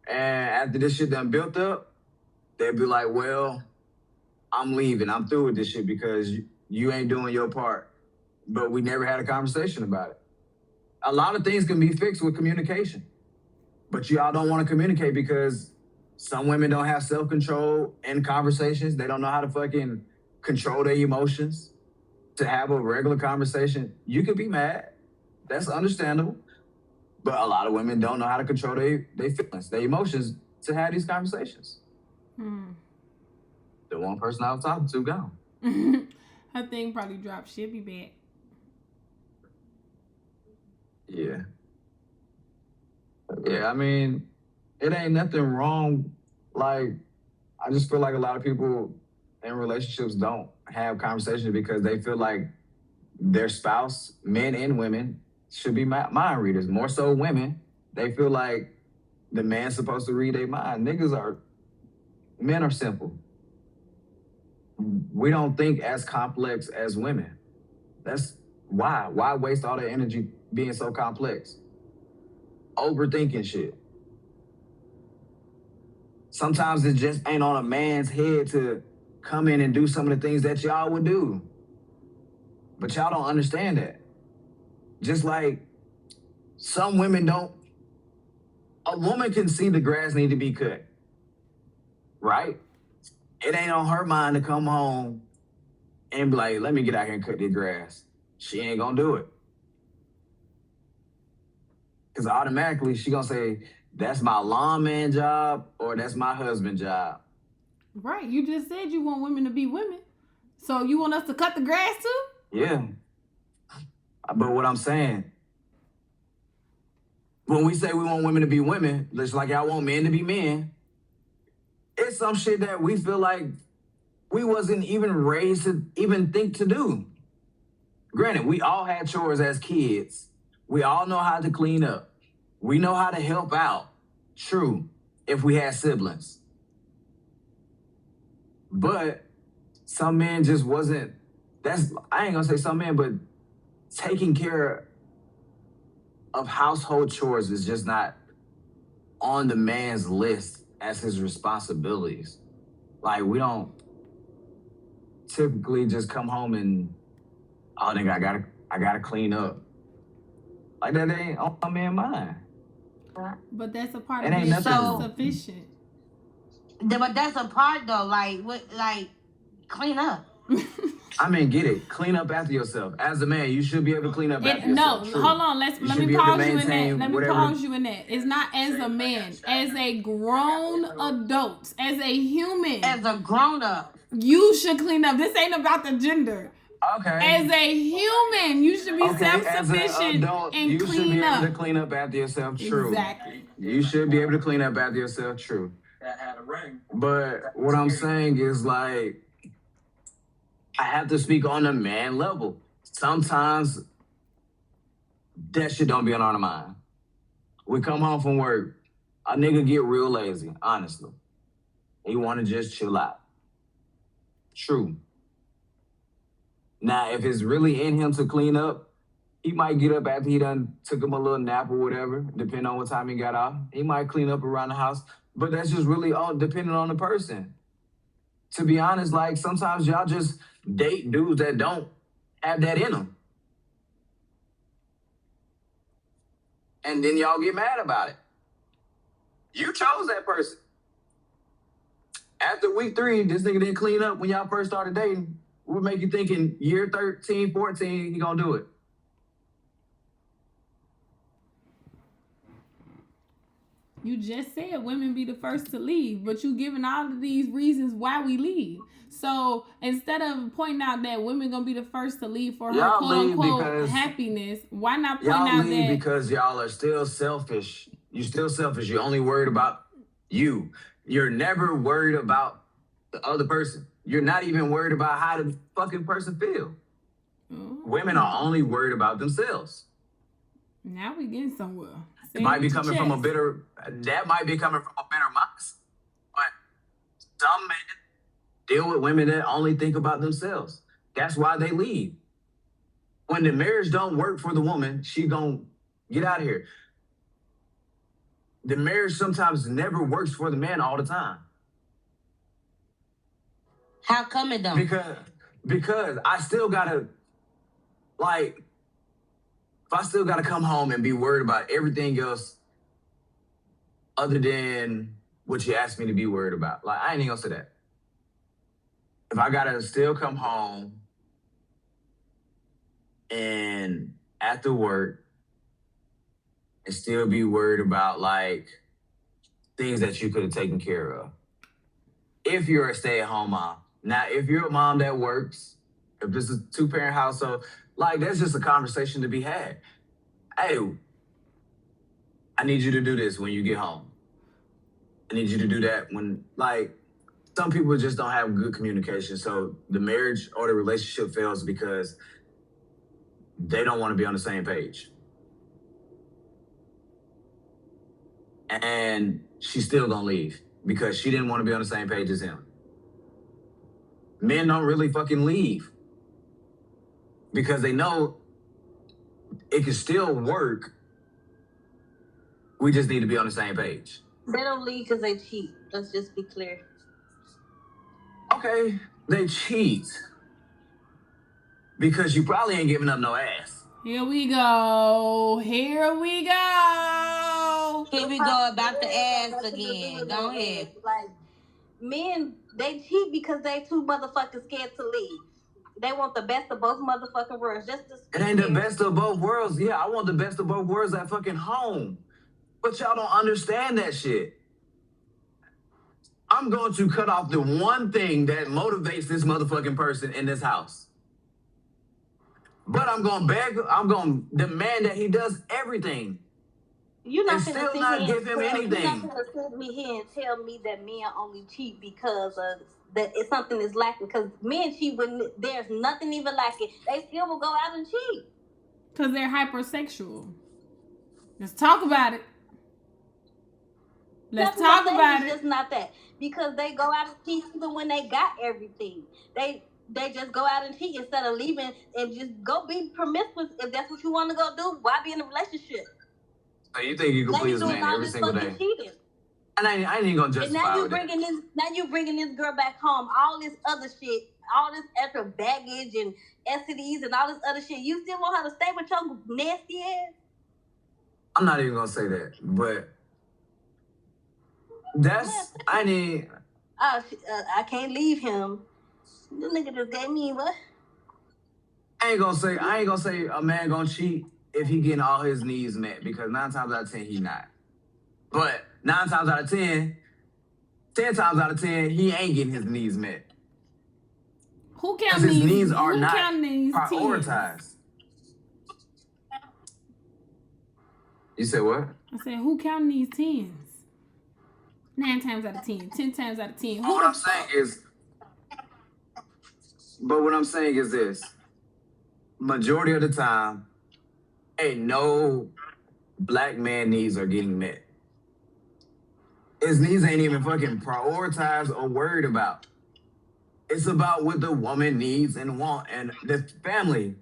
And after this shit done built up, they'll be like, well, I'm leaving. I'm through with this shit because you ain't doing your part. But we never had a conversation about it. A lot of things can be fixed with communication. But y'all don't want to communicate because some women don't have self-control in conversations. They don't know how to fucking control their emotions. To have a regular conversation, you can be mad. That's understandable. But a lot of women don't know how to control their feelings, their emotions, to have these conversations. The one person I was talking to gone. Her thing probably dropped. She'll be back. Yeah. Yeah, I mean, it ain't nothing wrong. Like, I just feel like a lot of people in relationships don't have conversations because they feel like their spouse, men and women, should be mind readers. More so women. They feel like the man's supposed to read their mind. Men are simple. We don't think as complex as women. That's why. Why waste all that energy being so complex? Overthinking shit. Sometimes it just ain't on a man's head to come in and do some of the things that y'all would do. But y'all don't understand that. Just like some women don't. A woman can see the grass need to be cut, right? It ain't on her mind to come home and be like, let me get out here and cut the grass. She ain't gonna do it. Because automatically she gonna say, that's my lawn man job or that's my husband job. Right. You just said you want women to be women. So you want us to cut the grass too? Yeah. But what I'm saying, when we say we want women to be women, just like y'all want men to be men, it's some shit that we feel like we wasn't even raised to even think to do. Granted, we all had chores as kids. We all know how to clean up. We know how to help out. True, if we had siblings. But some men just wasn't, I ain't gonna say some men, but taking care of household chores is just not on the man's list as his responsibilities. Like, we don't typically just come home and, oh, nigga, I gotta clean up. Like, that ain't on my man's mind. But that's a part of being sufficient. But that's a part though, like clean up. I mean, get it. Clean up after yourself. As a man, you should be able to clean up after yourself. No, hold on. Let me pause you in that. It's not as a man, as a grown adult, as a human. As a grown up. You should clean up. This ain't about the gender. Okay. As a human, you should be self-sufficient and clean up. You should be able to clean up after yourself. True. Exactly. You should be able to clean up after yourself. True. That had a ring. But what I'm saying is, like, I have to speak on the man level. Sometimes that shit don't be on our mind. We come home from work, a nigga get real lazy, honestly. He want to just chill out. True. Now, if it's really in him to clean up, he might get up after he done took him a little nap or whatever, depending on what time he got off. He might clean up around the house, but that's just really all depending on the person. To be honest, like, sometimes y'all just date dudes that don't have that in them. And then y'all get mad about it. You chose that person. After week 3, this nigga didn't clean up when y'all first started dating. would make you think in year 13, 14, he gonna do it? You just said women be the first to leave, but you giving all of these reasons why we leave. So instead of pointing out that women gonna be the first to leave for her quote unquote happiness, why not point out that because y'all are still selfish. You're still selfish. You're only worried about you. You're never worried about the other person. You're not even worried about how the fucking person feel. Women are only worried about themselves. Now we getting somewhere. It might be coming from a bitter. That might be coming from a bitter mindset. But some men deal with women that only think about themselves. That's why they leave. When the marriage don't work for the woman, she gonna get out of here. The marriage sometimes never works for the man all the time. How come it don't? Because I still gotta, like, if I still gotta come home and be worried about everything else other than what you asked me to be worried about, like, I ain't even gonna say that. If I gotta still come home and after work and still be worried about, like, things that you could have taken care of. If you're a stay-at-home mom. Now, if you're a mom that works, if this is a 2-parent household, like, that's just a conversation to be had. Hey, I need you to do this when you get home. I need you to do that when, like, some people just don't have good communication. So the marriage or the relationship fails because they don't want to be on the same page. And she's still gonna leave because she didn't want to be on the same page as him. Men don't really fucking leave because they know it can still work. We just need to be on the same page. They don't leave because they cheat. Let's just be clear. Okay, they cheat because you probably ain't giving up no ass. Here we go. Here we go about the ass again. Go ahead. Like, men, they cheat because they too motherfucking scared to leave. They want the best of both motherfucking worlds. It ain't the best of both worlds. Yeah, I want the best of both worlds at fucking home. But y'all don't understand that shit. I'm going to cut off the one thing that motivates this motherfucking person in this house. But I'm going to demand that he does everything. You're not and still not give him anything. You're not going to sit me here and tell me that men only cheat because of that it's something is lacking. Because men cheat when there's nothing even lacking. They still will go out and cheat. Because they're hypersexual. Let's talk about it. Let's talk about it. It's just not that. Because they go out and cheat even when they got everything. They just go out and cheat instead of leaving and just go be promiscuous. If that's what you want to go do, why be in a relationship? So you think you can please a man every single day? Cheating. And I ain't even gonna justify and now you bringing this girl back home, all this other shit, all this extra baggage and STDs and all this other shit. You still want her to stay with your nasty ass? I'm not even gonna say that, but I can't leave him. The nigga just gave me what? I ain't gonna say a man gonna cheat if he getting all his needs met, because 9 times out of 10 he not. But 9 times out of 10, 10 times out of 10, he ain't getting his needs met. Who counts these? His needs are not prioritized. You said what? I said, who counting these 10s? 9 times out of 10, 10 times out of 10. What I'm saying is this. Majority of the time, ain't no black man needs are getting met. His needs ain't even fucking prioritized or worried about. It's about what the woman needs and want. And the family,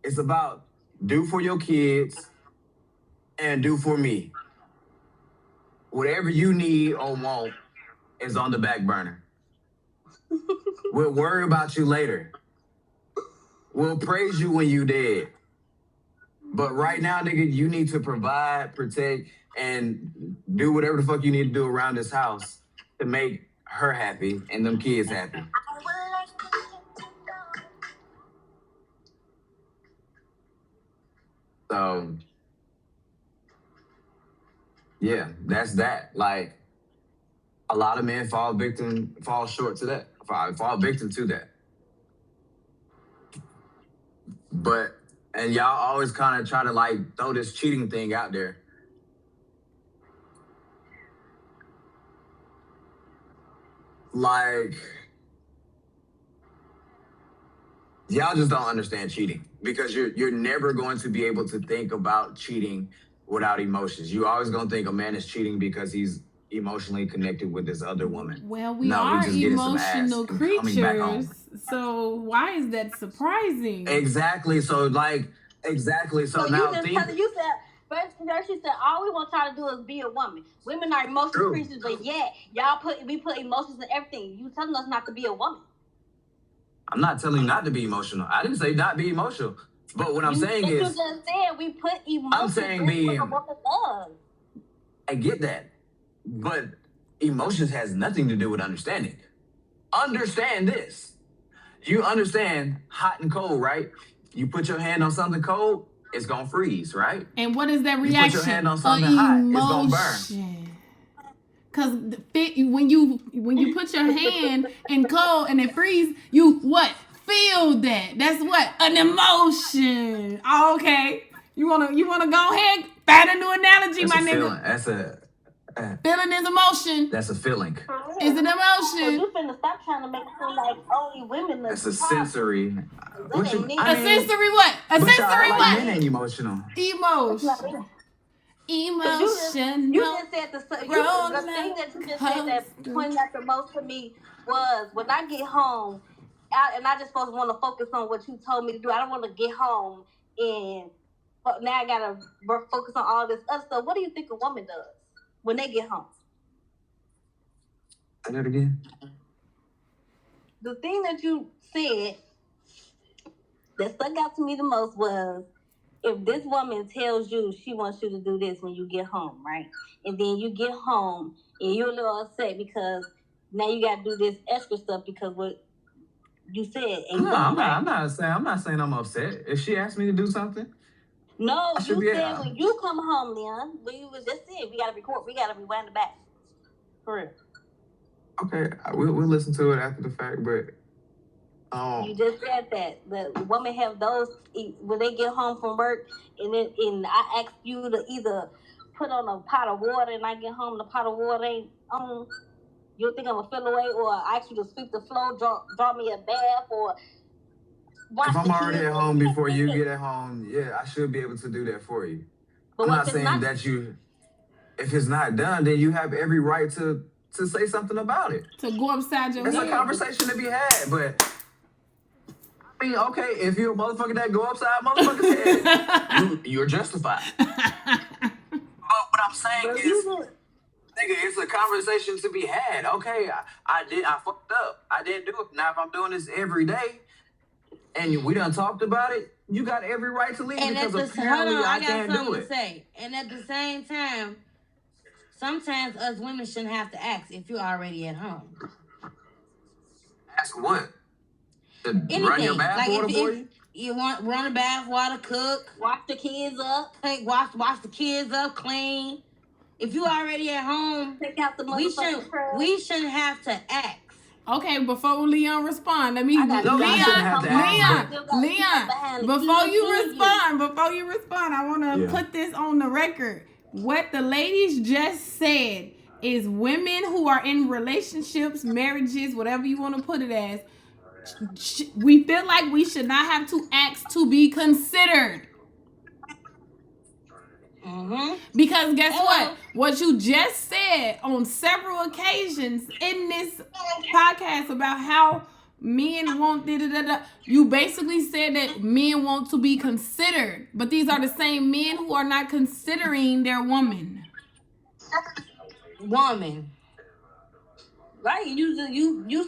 it's about do for your kids and do for me. Whatever you need or want is on the back burner. We'll worry about you later. We'll praise you when you dead. But right now, nigga, you need to provide, protect, and do whatever the fuck you need to do around this house to make her happy and them kids happy. So yeah, that's that. Like a lot of men fall short to that. Fall victim to that. But and y'all always kind of try to like throw this cheating thing out there. Like y'all just don't understand cheating because you're never going to be able to think about cheating without emotions. You always gonna think a man is cheating because he's emotionally connected with this other woman. Well, we No, are he just getting some ass emotional and coming back home. creatures, so why is that surprising? Exactly. So exactly. So now you said first you said all we want y'all to do is be a woman. Women are emotional creatures, but yet we put emotions in everything. You telling us not to be a woman. I'm not telling you not to be emotional. I didn't say not be emotional. But what I'm saying is you just said we put emotions. I'm saying what a woman does. I get that. But emotions has nothing to do with understanding. Understand this. You understand hot and cold, right? You put your hand on something cold, it's gonna freeze, right? And what is that reaction? You put your hand on something hot, it's gonna burn. Cause when you put your hand in cold and it freezes, you what? Feel that. That's what? An emotion. Oh, okay. You wanna go ahead? Find a new analogy, my nigga. Feeling. That's a feeling is emotion. That's a feeling. It's an emotion. So you finna stop trying to make it feel like only women. That's a sensory. A sensory what? A sensory what? Men ain't emotional. Emotion. Emotion. You just said the thing that you just said that pointed out the most to me was when I get home, and I just supposed to want to focus on what you told me to do. I don't want to get home but now I gotta focus on all this other stuff. What do you think a woman does when they get home? Say that again. The thing that you said that stuck out to me the most was, if this woman tells you she wants you to do this when you get home, right? And then you get home and you're a little upset because now you got to do this extra stuff because what you said ain't done, right? I'm not saying I'm upset. If she asked me to do something. No, you said when you come home, Leon, we was just saying we got to record, we got to rewind the back. For real. Okay, we'll listen to it after the fact, but you just said that the women have those when they get home from work, and I ask you to either put on a pot of water, and I get home, the pot of water ain't on. You'll think I'm gonna feel away, or I ask you to sweep the floor, draw me a bath, or if I'm already at home before you get at home, yeah, I should be able to do that for you. But I'm not saying that if it's not done, then you have every right to say something about it. To go upside your head. It's a conversation to be had, but I mean, okay, if you're a motherfucker that go upside motherfucker's head, you're justified. But what I'm saying is, nigga, it's a conversation to be had. Okay, I fucked up. I didn't do it. Now if I'm doing this every day and we done talked about it, you got every right to leave because apparently I can't do it. And at the same time, sometimes us women shouldn't have to ask if you're already at home. Ask what? Anything. Run your bath water for you? You want run a bath water, cook, wash the kids up, wash the kids up, clean. If you already at home, take out the we shouldn't have to ask. Okay, before Leon respond, let me Leon, before you respond, I want to put this on the record. What the ladies just said is women who are in relationships, marriages, whatever you want to put it as, we feel like we should not have to ask to be considered. Mm-hmm. Because guess what? What you just said on several occasions in this podcast about how men want you basically said that men want to be considered, but these are the same men who are not considering their woman. Right, you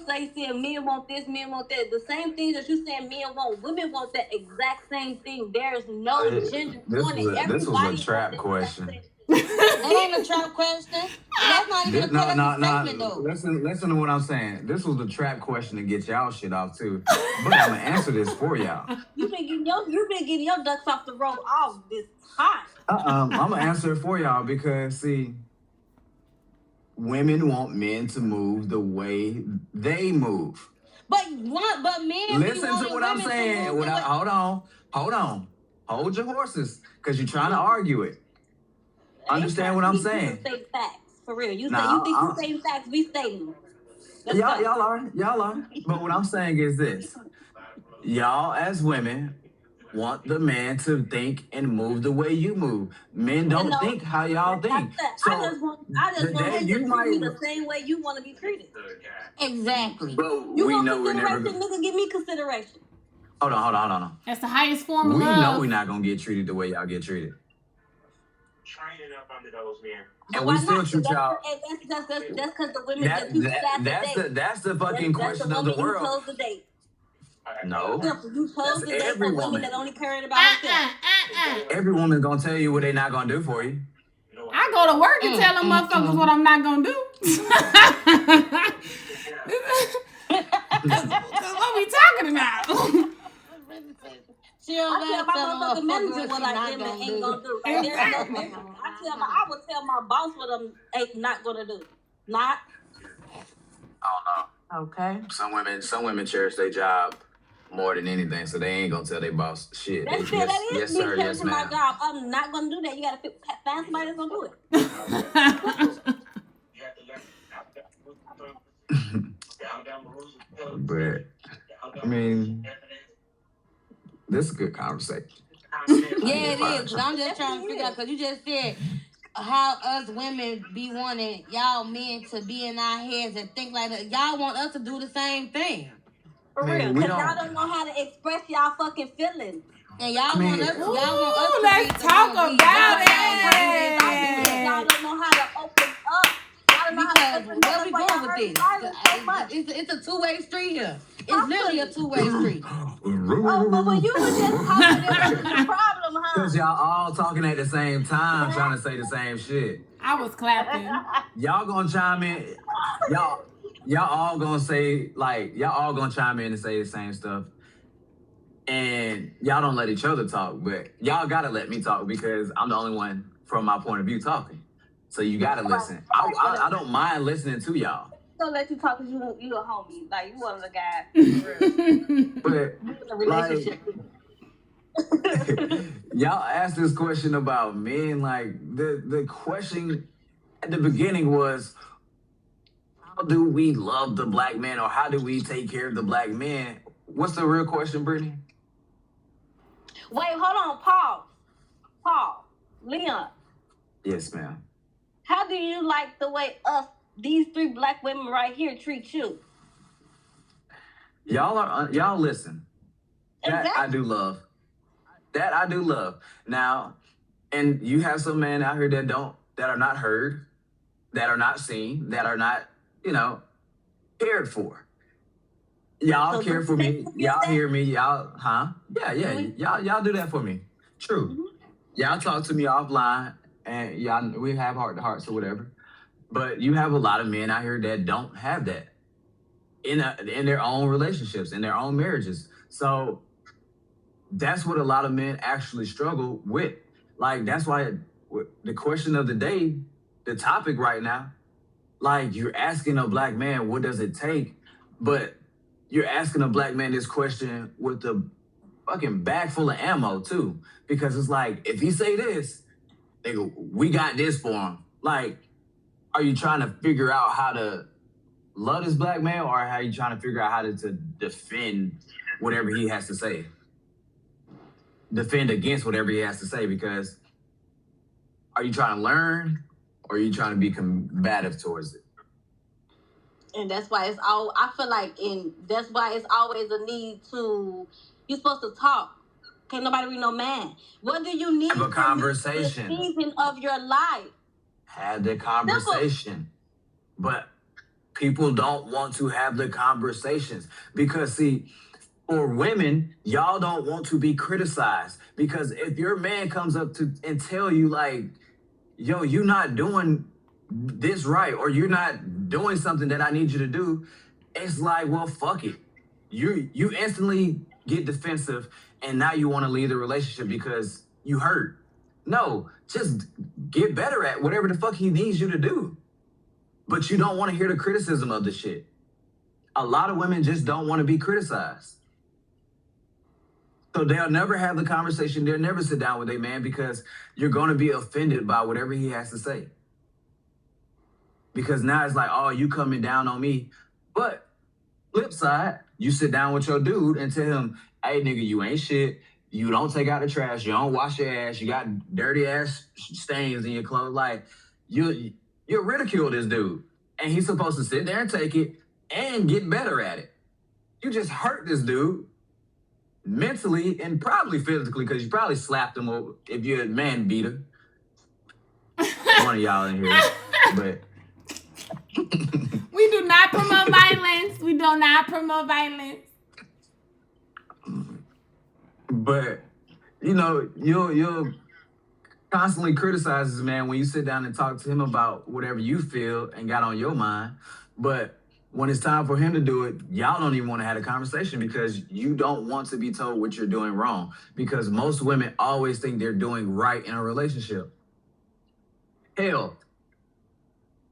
say men want this, men want that. The same thing that you saying men want, women want that exact same thing. There's no gender on it. This was a trap question. This That ain't a trap question. That's not even a correct statement, though. Listen to what I'm saying. This was the trap question to get y'all shit off too. But I'm gonna answer this for y'all. You been getting your ducks off the road all this time. I'm gonna answer it for y'all because see, women want men to move the way they move. But men. Listen to what I'm saying. Hold on. Hold your horses, because you're trying to argue it. Understand what I'm saying? You say facts for real. You think you say facts, we say them. Y'all are. But what I'm saying is this: y'all as women want the man to think and move the way you move. Men don't think how y'all think. So I just want him to treat me the same way you want to be treated. Exactly. But You we want know we're never. nigga, give me consideration. Hold on. That's the highest form of love. We know we're not gonna get treated the way y'all get treated. Training up under those men. And we still treat y'all. That's because the women that you that's the fucking question of the world. You chose the date. No. You chose the date for women that only cared about themselves. Every woman's gonna tell you what they're not gonna do for you. I go to work and tell them motherfuckers what I'm not gonna do. That's what we talking about. I tell my motherfucking manager what I am and ain't gonna do. Like, there's no difference. I would tell my boss what I'm not gonna do. Not. I don't know. Okay. Some women cherish their job more than anything, so they ain't gonna tell their boss shit. That is yes, me sir, yes, cherishing my ma'am. job. I'm not gonna do that. You gotta find somebody that's gonna do it. But I mean, this is a good conversation. Yeah, it is. But I'm just trying to figure out, because you just said how us women be wanting y'all men to be in our heads and think like that. Y'all want us to do the same thing. For real, because y'all don't know how to express y'all fucking feelings. And y'all want us to let's talk about it. Y'all don't know how to open up. Y'all don't know how to where we going with this? It's a two-way street here. It's literally a two-way street. But when you were just talking, this was the problem, huh? Because y'all all talking at the same time, trying to say the same shit. I was clapping. Y'all gonna chime in. Y'all all gonna say, like, y'all all gonna chime in and say the same stuff. And y'all don't let each other talk, but y'all gotta let me talk because I'm the only one from my point of view talking. So you gotta listen. I don't mind listening to y'all. Don't let you talk because you a homie. Like, you one of the guys. But like, y'all asked this question about men. Like, the question at the beginning was, how do we love the black man, or how do we take care of the black man? What's the real question, Brittany? Wait, hold on. Paul. Leon. Yes, ma'am. How do you like the way these three black women right here treat you? Y'all listen. Exactly. That I do love. Now, and you have some men out here that are not heard, that are not seen, that are not, cared for. Y'all care for me. Y'all hear me. Y'all, huh? Yeah. Y'all do that for me. True. Mm-hmm. Y'all talk to me offline, and we have heart to hearts or whatever. But you have a lot of men out here that don't have that in their own relationships, in their own marriages. So that's what a lot of men actually struggle with. Like, that's why the question of the day, the topic right now, like, you're asking a black man, what does it take? But you're asking a black man this question with a fucking bag full of ammo too. Because it's like, if he say this, nigga, we got this for him. Like, are you trying to figure out how to love this black man, or are you trying to figure out how to defend whatever he has to say? Defend against whatever he has to say, because are you trying to learn, or are you trying to be combative towards it? And that's why I feel like, that's why it's always a need to, you're supposed to talk. Can't nobody read no man. What do you need? Have a conversation. The season of your life. Have the conversation. But people don't want to have the conversations because, see, for women, y'all don't want to be criticized, because if your man comes up to and tell you, like, yo, you're not doing this right, or you're not doing something that I need you to do, it's like, well, fuck it. You instantly get defensive, and now you want to leave the relationship because you hurt. No, just get better at whatever the fuck he needs you to do. But you don't want to hear the criticism of the shit. A lot of women just don't want to be criticized. So they'll never have the conversation. They'll never sit down with a man because you're going to be offended by whatever he has to say. Because now it's like, oh, you coming down on me. But flip side, you sit down with your dude and tell him, hey, nigga, you ain't shit. You don't take out the trash. You don't wash your ass. You got dirty ass stains in your clothes. Like, you ridicule this dude. And he's supposed to sit there and take it and get better at it. You just hurt this dude mentally and probably physically, because you probably slapped him if you're a man beater. One of y'all in here. But we do not promote violence. We do not promote violence. But you'll constantly criticize this man when you sit down and talk to him about whatever you feel and got on your mind. But when it's time for him to do it, y'all don't even want to have a conversation because you don't want to be told what you're doing wrong. Because most women always think they're doing right in a relationship. Hell,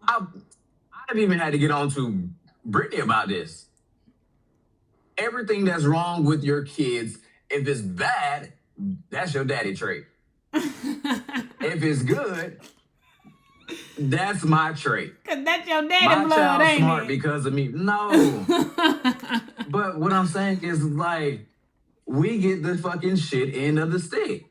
I've even had to get on to Brittany about this. Everything that's wrong with your kids, if it's bad, that's your daddy trait. If it's good, that's my trait. Cause that's your daddy my blood, child's ain't smart it? because of me. No. But what I'm saying is, like, we get the fucking shit end of the stick.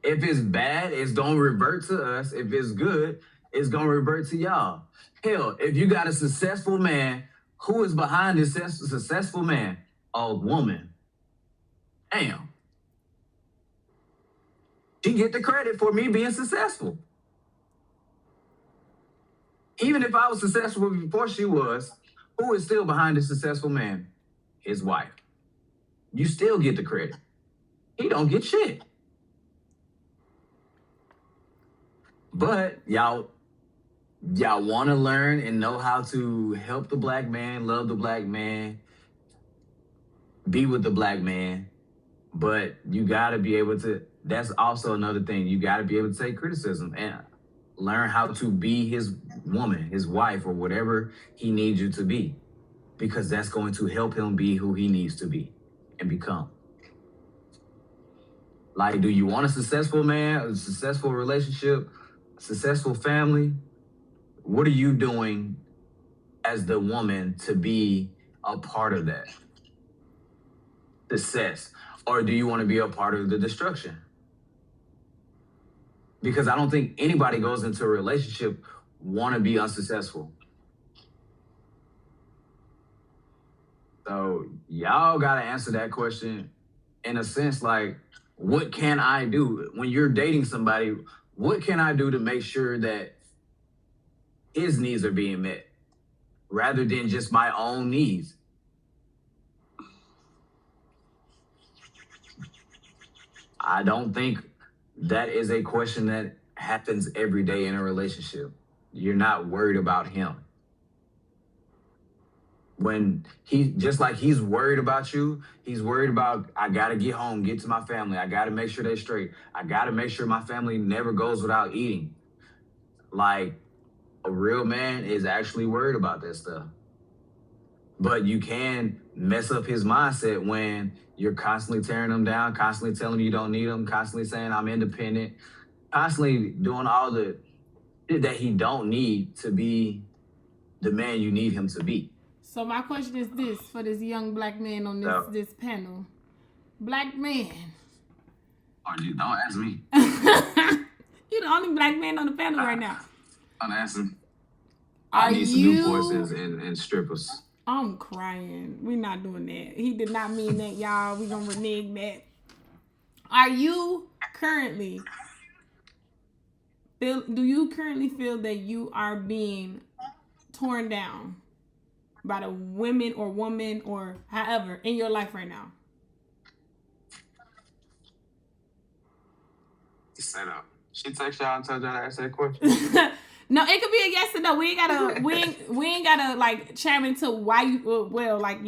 If it's bad, it's gonna revert to us. If it's good, it's gonna revert to y'all. Hell, if you got a successful man, who is behind this successful man? A woman. Damn. She get the credit for me being successful. Even if I was successful before she was, who is still behind the successful man? His wife. You still get the credit. He don't get shit. But y'all want to learn and know how to help the black man, love the black man, be with the black man. But you got to be able to, that's also another thing. You got to be able to take criticism and learn how to be his woman, his wife, or whatever he needs you to be. Because that's going to help him be who he needs to be and become. Like, do you want a successful man, a successful relationship, a successful family? What are you doing as the woman to be a part of that success? Or do you want to be a part of the destruction? Because I don't think anybody goes into a relationship want to be unsuccessful. So y'all got to answer that question in a sense, like, what can I do? When you're dating somebody, what can I do to make sure that his needs are being met rather than just my own needs? I don't think that is a question that happens every day in a relationship. You're not worried about him. When just like he's worried about you, he's worried about, I got to get home, get to my family. I got to make sure they're straight. I got to make sure my family never goes without eating. Like, a real man is actually worried about that stuff. But you can mess up his mindset when you're constantly tearing him down, constantly telling him you don't need him, constantly saying I'm independent, constantly doing all the shit that he don't need to be the man you need him to be. So my question is this for this young black man on this panel. Black man. Oh, dude, don't ask me. You're the only black man on the panel right now. I'm asking. I need some new voices and strippers. I'm crying. We're not doing that. He did not mean that, y'all. We're going to renege that. Are you currently, do you currently feel that you are being torn down by the women or woman or however in your life right now? Set up. She text y'all and told y'all to ask that question. No, it could be a yes or no. We ain't gotta like chime into why you like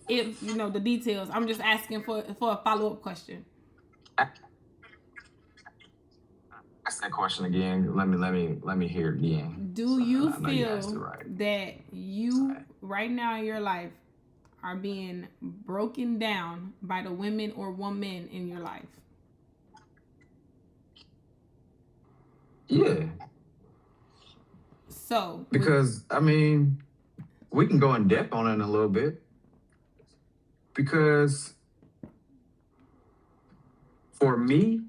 if the details. I'm just asking for a follow-up question. Ask that question again. Let me hear it again. Do you I feel right. that you right now in your life are being broken down by the women or woman in your life? Yeah. So because I mean, we can go in depth on it in a little bit. Because for me,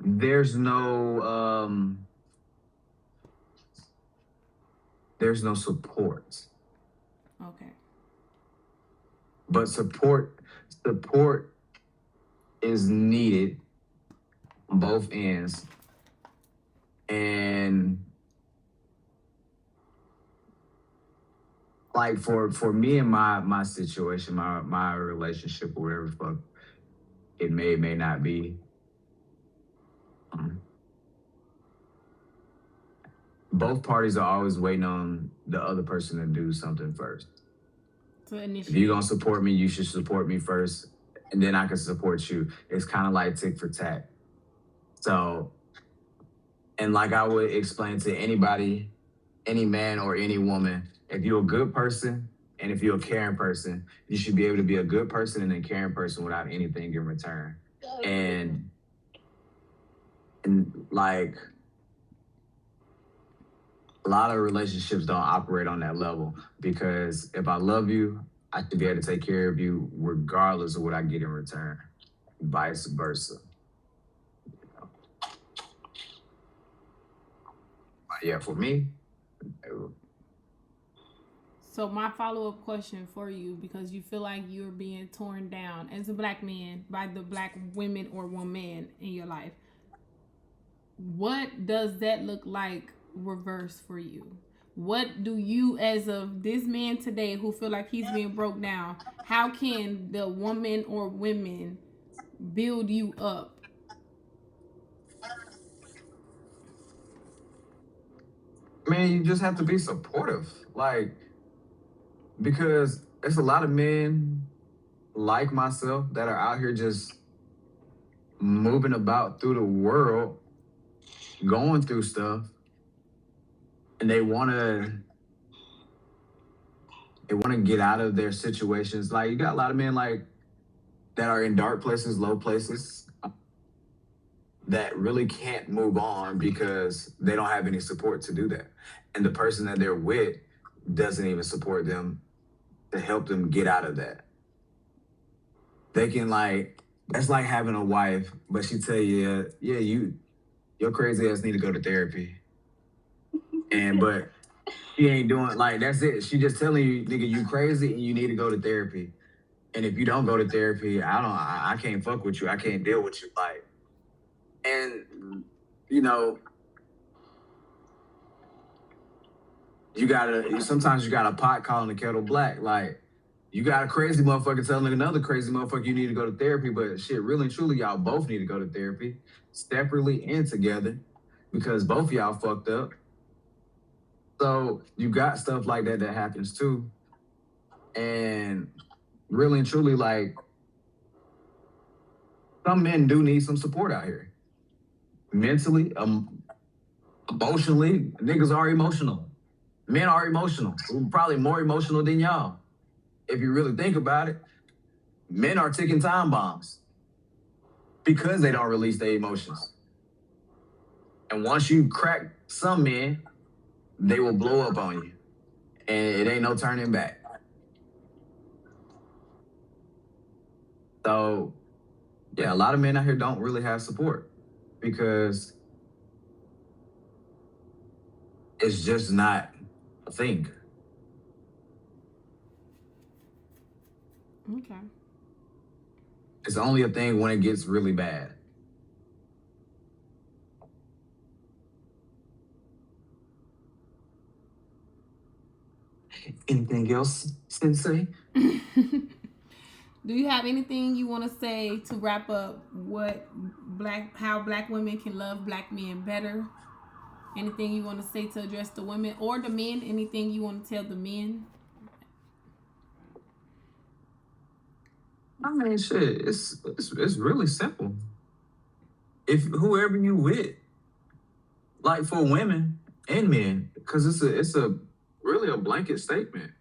there's no support. Okay. But support is needed on both ends. And like for me and my situation, my relationship or whatever the fuck it may not be. Both parties are always waiting on the other person to do something first. If you're gonna support me, you should support me first, and then I can support you. It's kind of like tick for tack. So, and like I would explain to anybody, any man or any woman, if you're a good person and if you're a caring person, you should be able to be a good person and a caring person without anything in return. And like a lot of relationships don't operate on that level, because if I love you, I should be able to take care of you regardless of what I get in return, vice versa. But yeah, for me. So my follow-up question for you, because you feel like you're being torn down as a black man by the black women or woman in your life, what does that look like reverse for you? What do you, as of this man today who feel like he's being broke down, how can the woman or women build you up? Man, you just have to be supportive. Like, because there's a lot of men like myself that are out here just moving about through the world, going through stuff, and they want to get out of their situations. Like, you got a lot of men like that are in dark places, low places, that really can't move on because they don't have any support to do that. And the person that they're with doesn't even support them to help them get out of that. They can that's like having a wife, but she tell you, your crazy ass need to go to therapy. But she ain't doing, that's it. She just telling you, nigga, you crazy and you need to go to therapy. And if you don't go to therapy, I can't fuck with you. I can't deal with you. And sometimes you got a pot calling the kettle black. Like, you got a crazy motherfucker telling another crazy motherfucker you need to go to therapy, but shit, really and truly, y'all both need to go to therapy, separately and together, because both of y'all fucked up. So you got stuff like that happens too. And really and truly, some men do need some support out here. Mentally, emotionally, niggas are emotional. Men are emotional. We're probably more emotional than y'all. If you really think about it, men are ticking time bombs because they don't release their emotions. And once you crack some men, they will blow up on you. And it ain't no turning back. So, yeah, a lot of men out here don't really have support because it's just not a thing. Okay. It's only a thing when it gets really bad. Anything else, Sensei? Do you have anything you want to say to wrap up how black women can love black men better? Anything you want to say to address the women or the men? Anything you want to tell the men? I mean, shit, it's really simple. If whoever you with, like for women and men, because it's a really a blanket statement.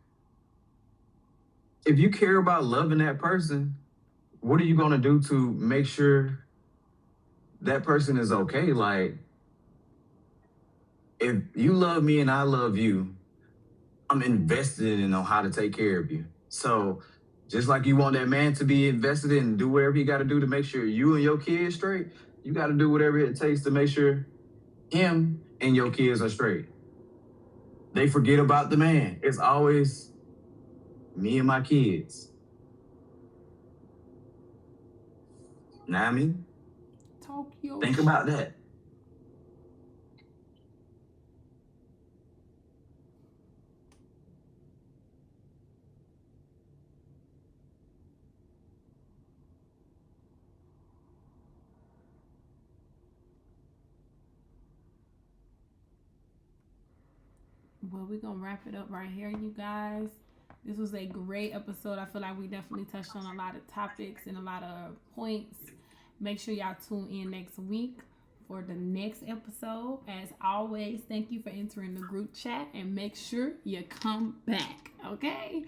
If you care about loving that person, what are you gonna do to make sure that person is okay? Like, if you love me and I love you, I'm invested in on how to take care of you. So just like you want that man to be invested in and do whatever he got to do to make sure you and your kids straight, you got to do whatever it takes to make sure him and your kids are straight. They forget about the man. It's always me and my kids. Know what I mean? Tokyo. Think about that. Well, we're going to wrap it up right here, you guys. This was a great episode. I feel like we definitely touched on a lot of topics and a lot of points. Make sure y'all tune in next week for the next episode. As always, thank you for entering the group chat and make sure you come back, okay?